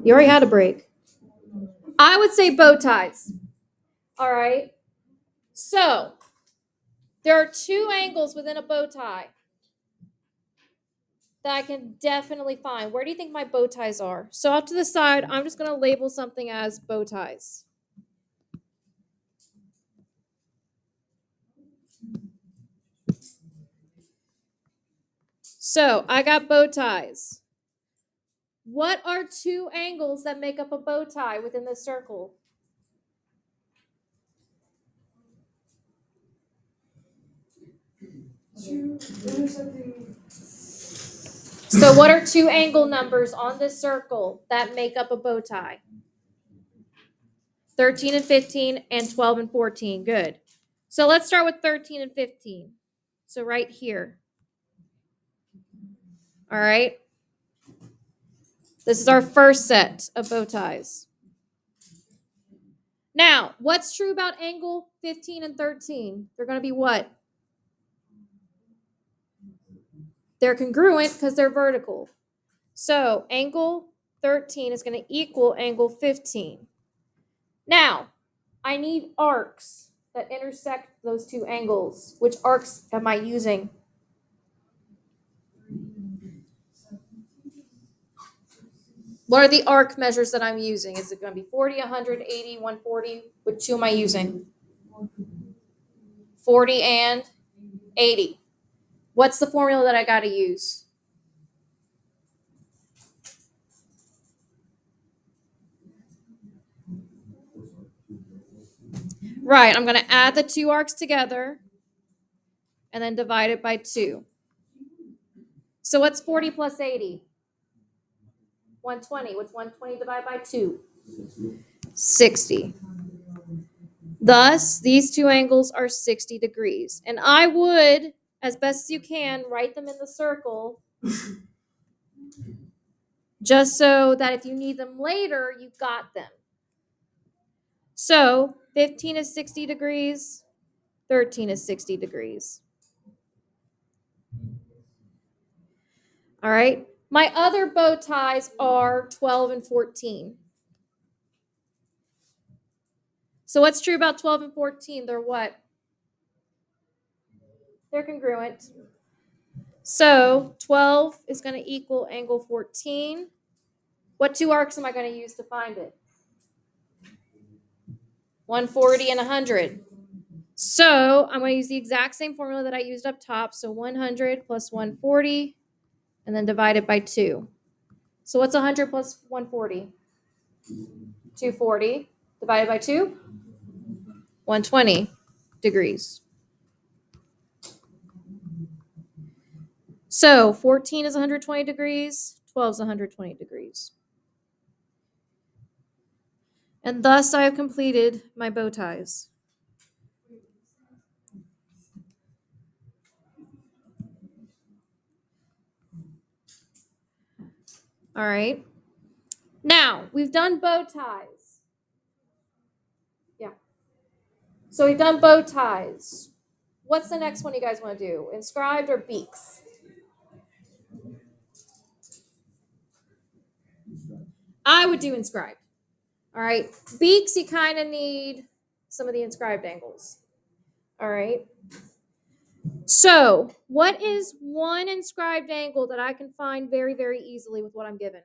You already had a break. I would say bow ties. All right. So there are 2 angles within a bow tie that I can definitely find. Where do you think my bow ties are? So off to the side, I'm just going to label something as bow ties. So I got bow ties. What are two angles that make up a bow tie within this circle? Two intersecting. So what are two angle numbers on this circle that make up a bow tie? 13 and 15 and 12 and 14. Good. So let's start with 13 and 15. So right here. All right. This is our first set of bow ties. Now, what's true about angle 15 and 13? They're going to be what? They're congruent because they're vertical. So angle 13 is going to equal angle 15. Now, I need arcs that intersect those two angles. Which arcs am I using? What are the arc measures that I'm using? Is it going to be 40, 100, 80, 140? Which two am I using? 40 and 80. What's the formula that I got to use? Right, I'm going to add the two arcs together and then divide it by 2. So what's 40 plus 80? 120. What's 120 divided by 2? 60. Thus, these two angles are 60 degrees. And I would, as best as you can, write them in the circle just so that if you need them later, you got them. So 15 is 60 degrees, 13 is 60 degrees. All right. My other bow ties are 12 and 14. So what's true about 12 and 14? They're what? They're congruent. So 12 is going to equal angle 14. What two arcs am I going to use to find it? 140 and 100. So I'm going to use the exact same formula that I used up top. So 100 plus 140 and then divide it by 2. So what's 100 plus 140? 240 divided by 2? 120 degrees. So 14 is 120 degrees, 12 is 120 degrees. And thus I have completed my bow ties. All right. Now, we've done bow ties. Yeah. So we've done bow ties. What's the next one you guys want to do? Inscribed or beaks? I would do inscribed. All right. Beaks, you kind of need some of the inscribed angles. All right. So, what is one inscribed angle that I can find very, very easily with what I'm given?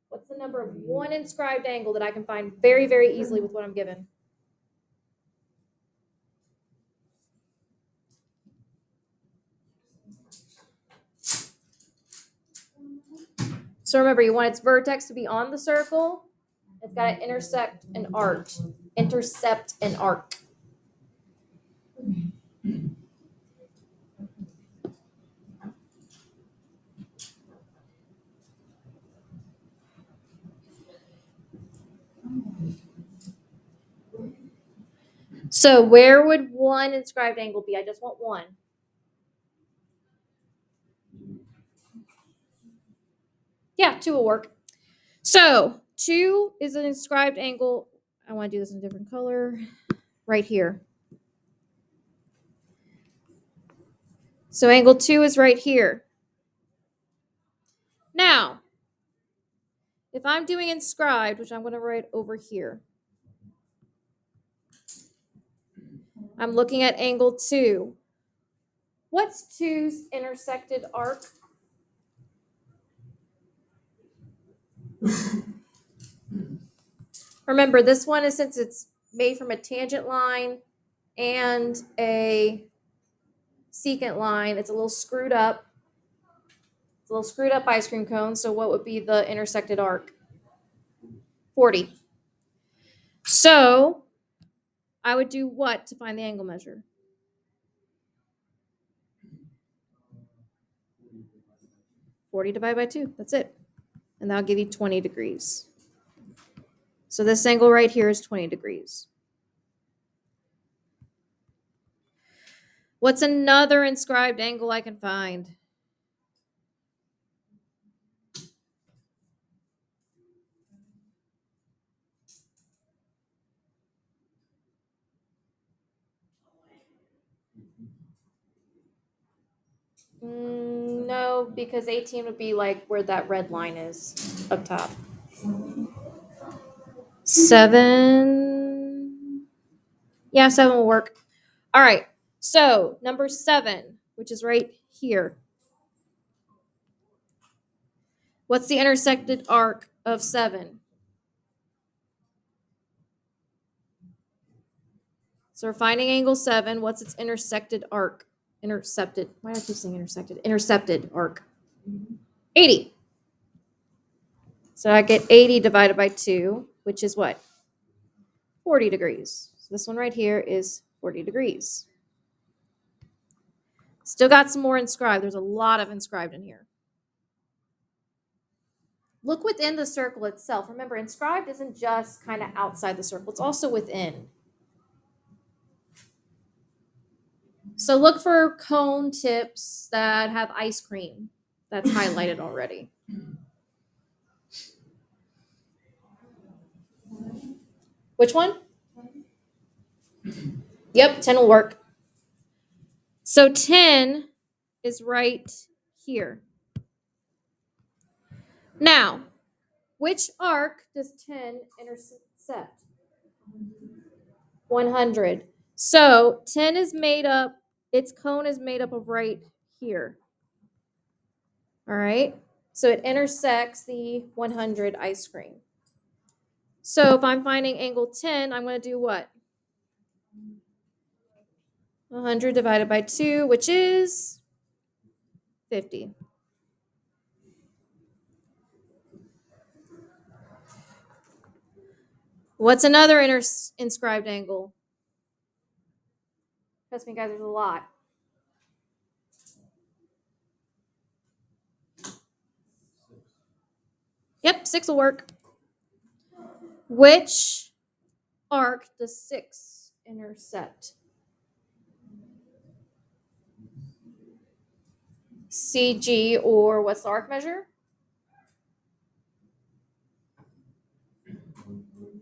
What's the number of one inscribed angle that I can find very, very easily with what I'm given? So remember, you want its vertex to be on the circle. It's got to intersect an arc. Intercept an arc. So where would one inscribed angle be? I just want one. Yeah, 2 will work. So 2 is an inscribed angle. I want to do this in a different color. Right here. So angle 2 is right here. Now, if I'm doing inscribed, which I'm going to write over here, I'm looking at angle 2. What's 2's intersected arc? Remember, this one is, since it's made from a tangent line and a secant line, it's a little screwed up. It's a little screwed up ice cream cone. So what would be the intersected arc? 40. So I would do what to find the angle measure? 40 divided by 2. That's it. And that'll give you 20 degrees. So this angle right here is 20 degrees. What's another inscribed angle I can find? No, because 18 would be like where that red line is up top. 7. Yeah, 7 will work. All right. So number 7, which is right here. What's the intersected arc of 7? So we're finding angle 7. What's its intersected arc? Intercepted. Why do I keep saying intersected? Intercepted arc. 80. So I get 80 divided by 2, which is what? 40 degrees. So this one right here is 40 degrees. Still got some more inscribed. There's a lot of inscribed in here. Look within the circle itself. Remember, inscribed isn't just kind of outside the circle, it's also within. So look for cone tips that have ice cream that's highlighted already. Which one? Yep, 10 will work. So 10 is right here. Now, which arc does 10 intersect? 100. So 10 is made up, its cone is made up of right here. All right. So it intersects the 100 ice cream. So if I'm finding angle 10, I'm going to do what? 100 divided by 2, which is 50. What's another inscribed angle? Trust me, guys, there's a lot. Yep, 6 will work. Which arc does 6 intersect? CG, or what's the arc measure?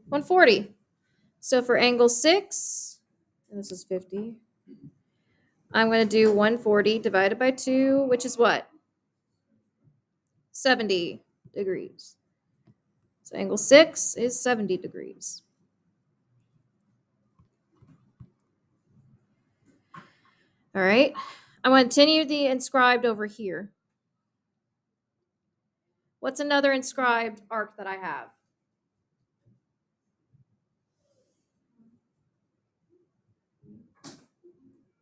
140. So for angle 6, and this is 50, I'm going to do 140 divided by 2, which is what? 70 degrees. So angle 6 is 70 degrees. All right. I'm going to continue the inscribed over here. What's another inscribed arc that I have?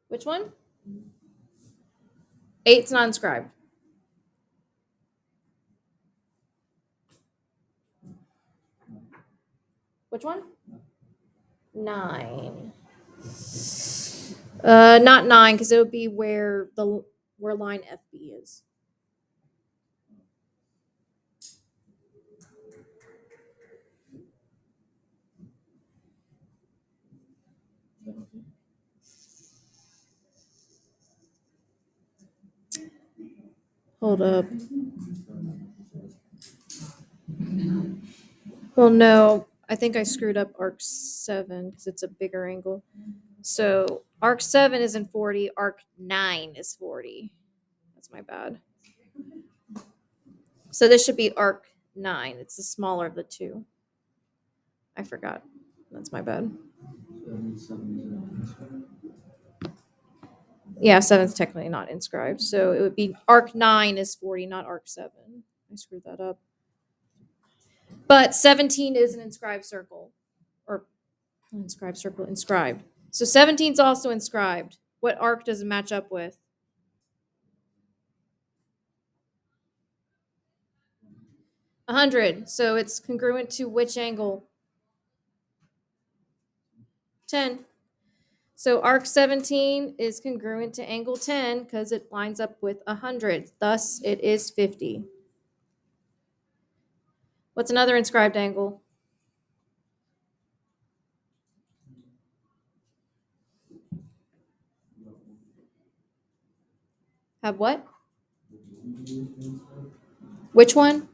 Which one? 8's not inscribed. Which one? 9. Not 9, because it would be where line FB is. Hold up. Well, no, I think I screwed up arc 7 because it's a bigger angle. So arc 7 is in 40, arc 9 is 40. That's my bad. So this should be arc 9. It's the smaller of the two. I forgot. That's my bad. Yeah, 7's technically not inscribed. So it would be arc 9 is 40, not arc 7. I screwed that up. But 17 is an inscribed circle. Or inscribed circle, inscribed. So 17 is also inscribed. What arc does it match up with? 100. So it's congruent to which angle? 10. So arc 17 is congruent to angle 10 because it lines up with 100. Thus, it is 50. What's another inscribed angle? Have what? Which one?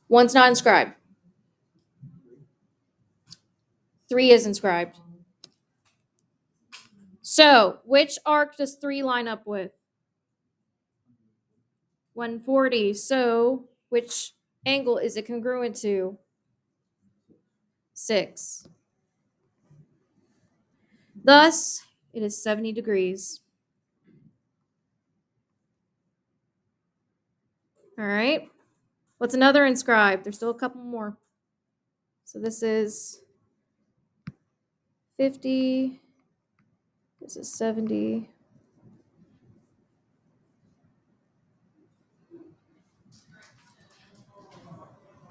One's not inscribed. 3 is inscribed. So, which arc does 3 line up with? 140. So, which angle is it congruent to? 6. Thus, it is 70 degrees. All right. What's another inscribed? There's still a couple more. So this is 50. This is 70.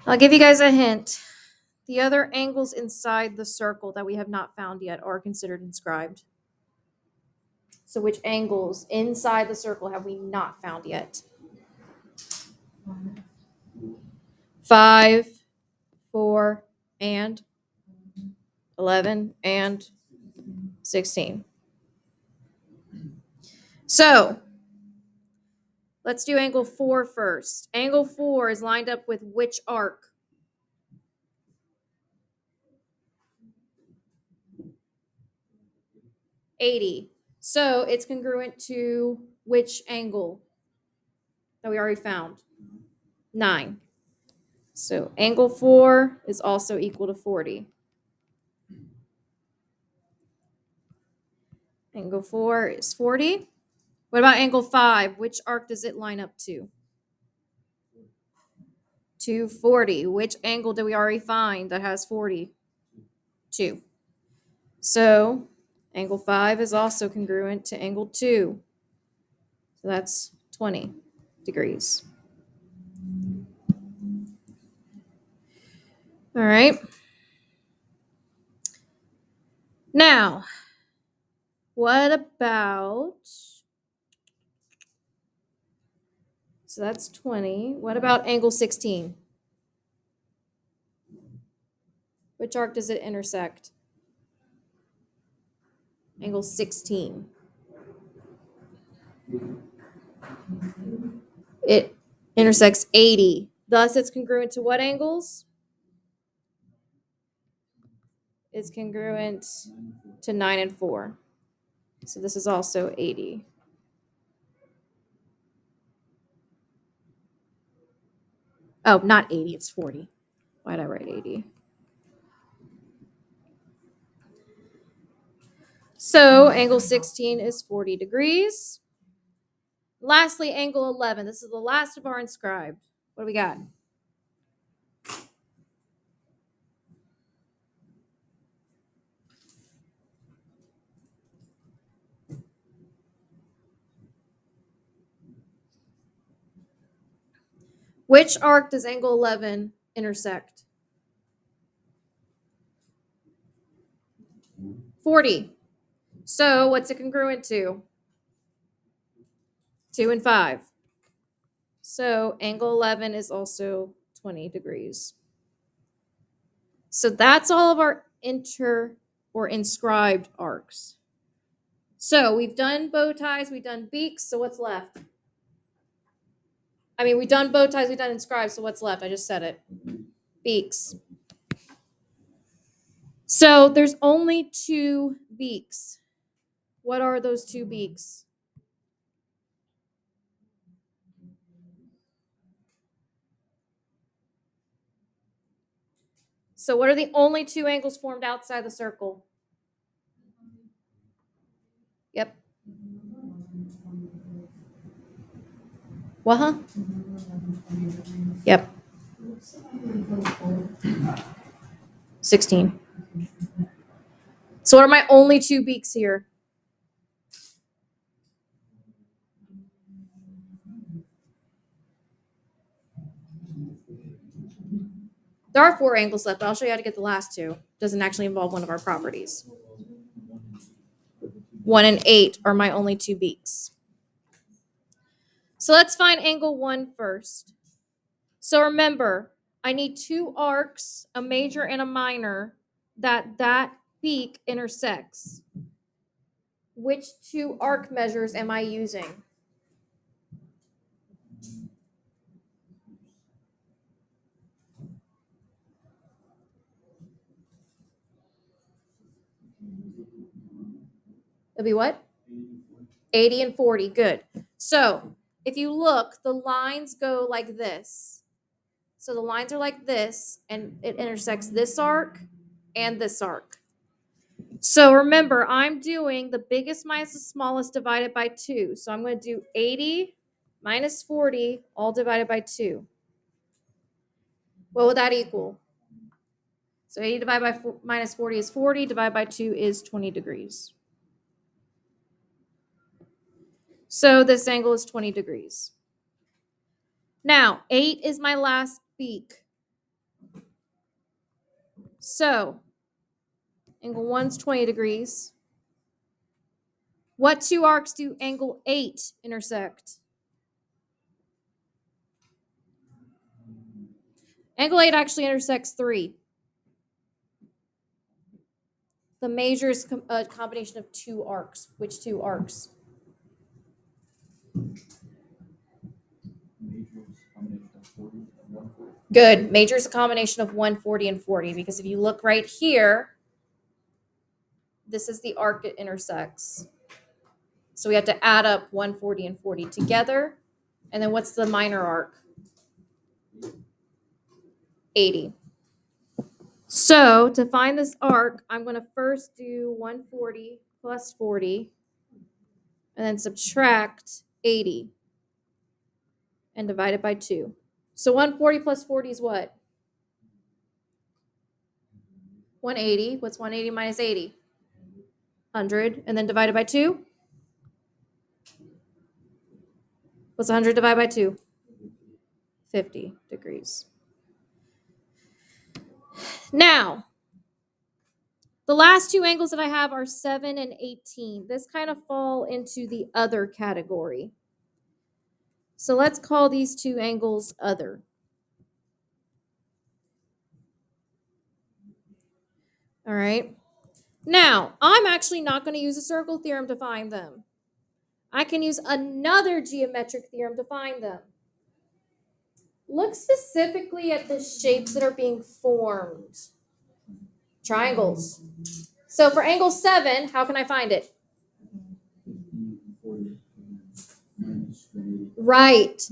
I'll give you guys a hint. The other angles inside the circle that we have not found yet are considered inscribed. So which angles inside the circle have we not found yet? 5, 4, and 11, and 16. So let's do angle 4 first. Angle 4 is lined up with which arc? 80. So it's congruent to which angle that we already found? 9. So angle 4 is also equal to 40. Angle 4 is 40. What about angle 5? Which arc does it line up to? 240. Which angle did we already find that has 40? 2. So angle 5 is also congruent to angle 2. So that's 20 degrees. All right. Now, what about, so that's 20. What about angle 16? Which arc does it intersect? Angle 16. It intersects 80. Thus, it's congruent to what angles? It's congruent to 9 and 4. So this is also 80. Oh, not 80, it's 40. Why did I write 80? So angle 16 is 40 degrees. Lastly, angle 11. This is the last of our inscribed. What do we got? Which arc does angle 11 intersect? 40. So what's it congruent to? 2 and 5. So angle 11 is also 20 degrees. So that's all of our or inscribed arcs. So we've done bow ties, we've done beaks, so what's left? I mean, we've done bow ties, we've done inscribed, so what's left? I just said it. Beaks. So there's only 2 beaks. What are those 2 beaks? So what are the only 2 angles formed outside the circle? Yep. What, huh? Yep. 16. So what are my only two beaks here? There are 4 angles left, but I'll show you how to get the last two. Doesn't actually involve one of our properties. 1 and 8 are my only two beaks. So let's find angle 1 first. So remember, I need 2 arcs, a major and a minor, that beak intersects. Which 2 arc measures am I using? It'll be what? 80 and 40. Good. So if you look, the lines go like this. So the lines are like this, and it intersects this arc and this arc. So remember, I'm doing the biggest minus the smallest divided by 2. So I'm going to do 80 minus 40, all divided by 2. What would that equal? So 80 divided by minus 40 is 40, divided by 2 is 20 degrees. So this angle is 20 degrees. Now, 8 is my last beak. So angle 1's 20 degrees. What 2 arcs do angle 8 intersect? Angle 8 actually intersects 3. The major is a combination of 2 arcs. Which 2 arcs? Good. Major is a combination of 140 and 40, because if you look right here, this is the arc it intersects. So we have to add up 140 and 40 together. And then what's the minor arc? 80. So to find this arc, I'm going to first do 140 plus 40 and then subtract 80 and divide it by 2. So 140 plus 40 is what? 180. What's 180 minus 80? 100. And then divided by 2? What's 100 divided by 2? 50 degrees. Now, the last 2 angles that I have are 7 and 18. This kind of fall into the other category. So let's call these 2 angles other. All right. Now, I'm actually not going to use a circle theorem to find them. I can use another geometric theorem to find them. Look specifically at the shapes that are being formed. Triangles. So for angle 7, how can I find it? Right.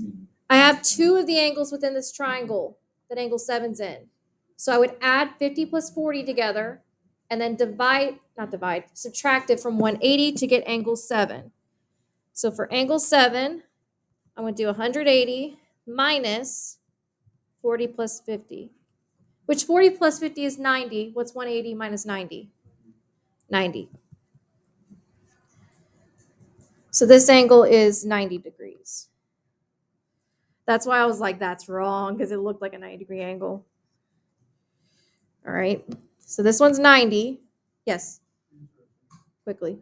I have 2 of the angles within this triangle that angle 7's in. So I would add 50 plus 40 together and then subtract it from 180 to get angle 7. So for angle 7, I'm going to do 180 minus 40 plus 50, which 40 plus 50 is 90. What's 180 minus 90? 90. So this angle is 90 degrees. That's why I was like, that's wrong, because it looked like a 90-degree angle. All right. So this one's 90. Yes. Quickly.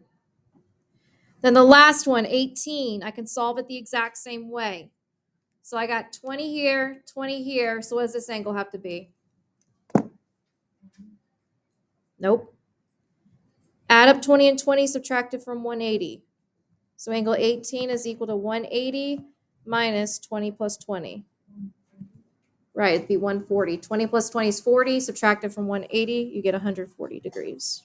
Then the last one, 18, I can solve it the exact same way. So I got 20 here, 20 here. So what does this angle have to be? Nope. Add up 20 and 20, subtract it from 180. So angle 18 is equal to 180 minus 20 plus 20. Right, it'd be 140. 20 plus 20 is 40. Subtract it from 180, you get 140 degrees.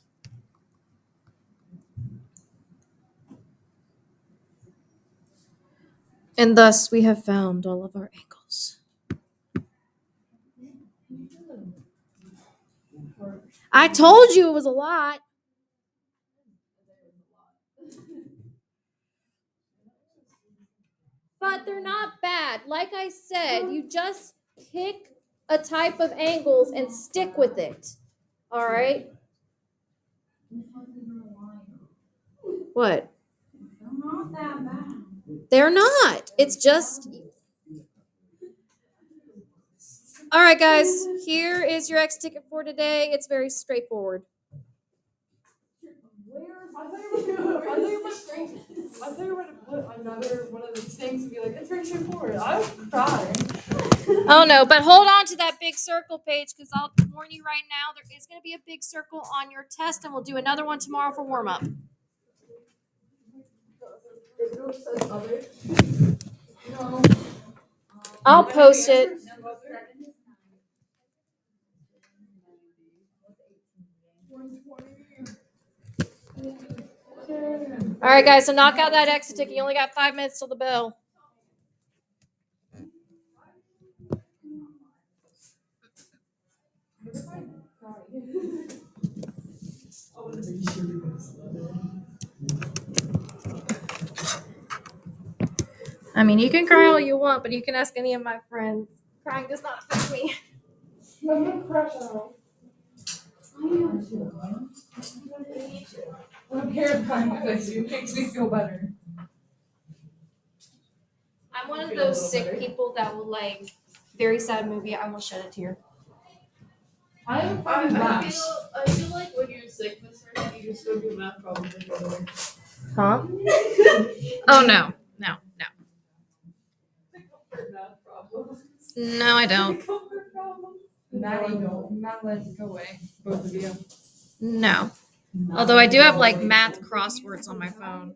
And thus we have found all of our angles. I told you it was a lot. But they're not bad. Like I said, you just pick a type of angles and stick with it. All right? What? They're not that bad. They're not. It's just. All right, guys. Here is your X ticket for today. It's very straightforward. I thought you were going to put another one of these things and be like, it's very straightforward. I would cry. Oh no, but hold on to that big circle page because I'll warn you right now there is going to be a big circle on your test, and we'll do another one tomorrow for warm up. No. I'll post it. All right, guys, so knock out that exit ticket. You only got 5 minutes till the bell. I mean, you can cry all you want, but you can ask any of my friends. Crying does not affect me. I'm gonna crush out. I don't care if crying affects you. It makes me feel better. I'm one of those sick people that will like very sad movie. I will shed a tear. I have a fucking laugh. I feel like when you're sick, Miss Hernandez, you just go do math problems and go there. Huh? Oh no, no, no, Math problems. no, I don't. Matt, let's go away. Both of you. No. Although I do have like math crosswords on my phone.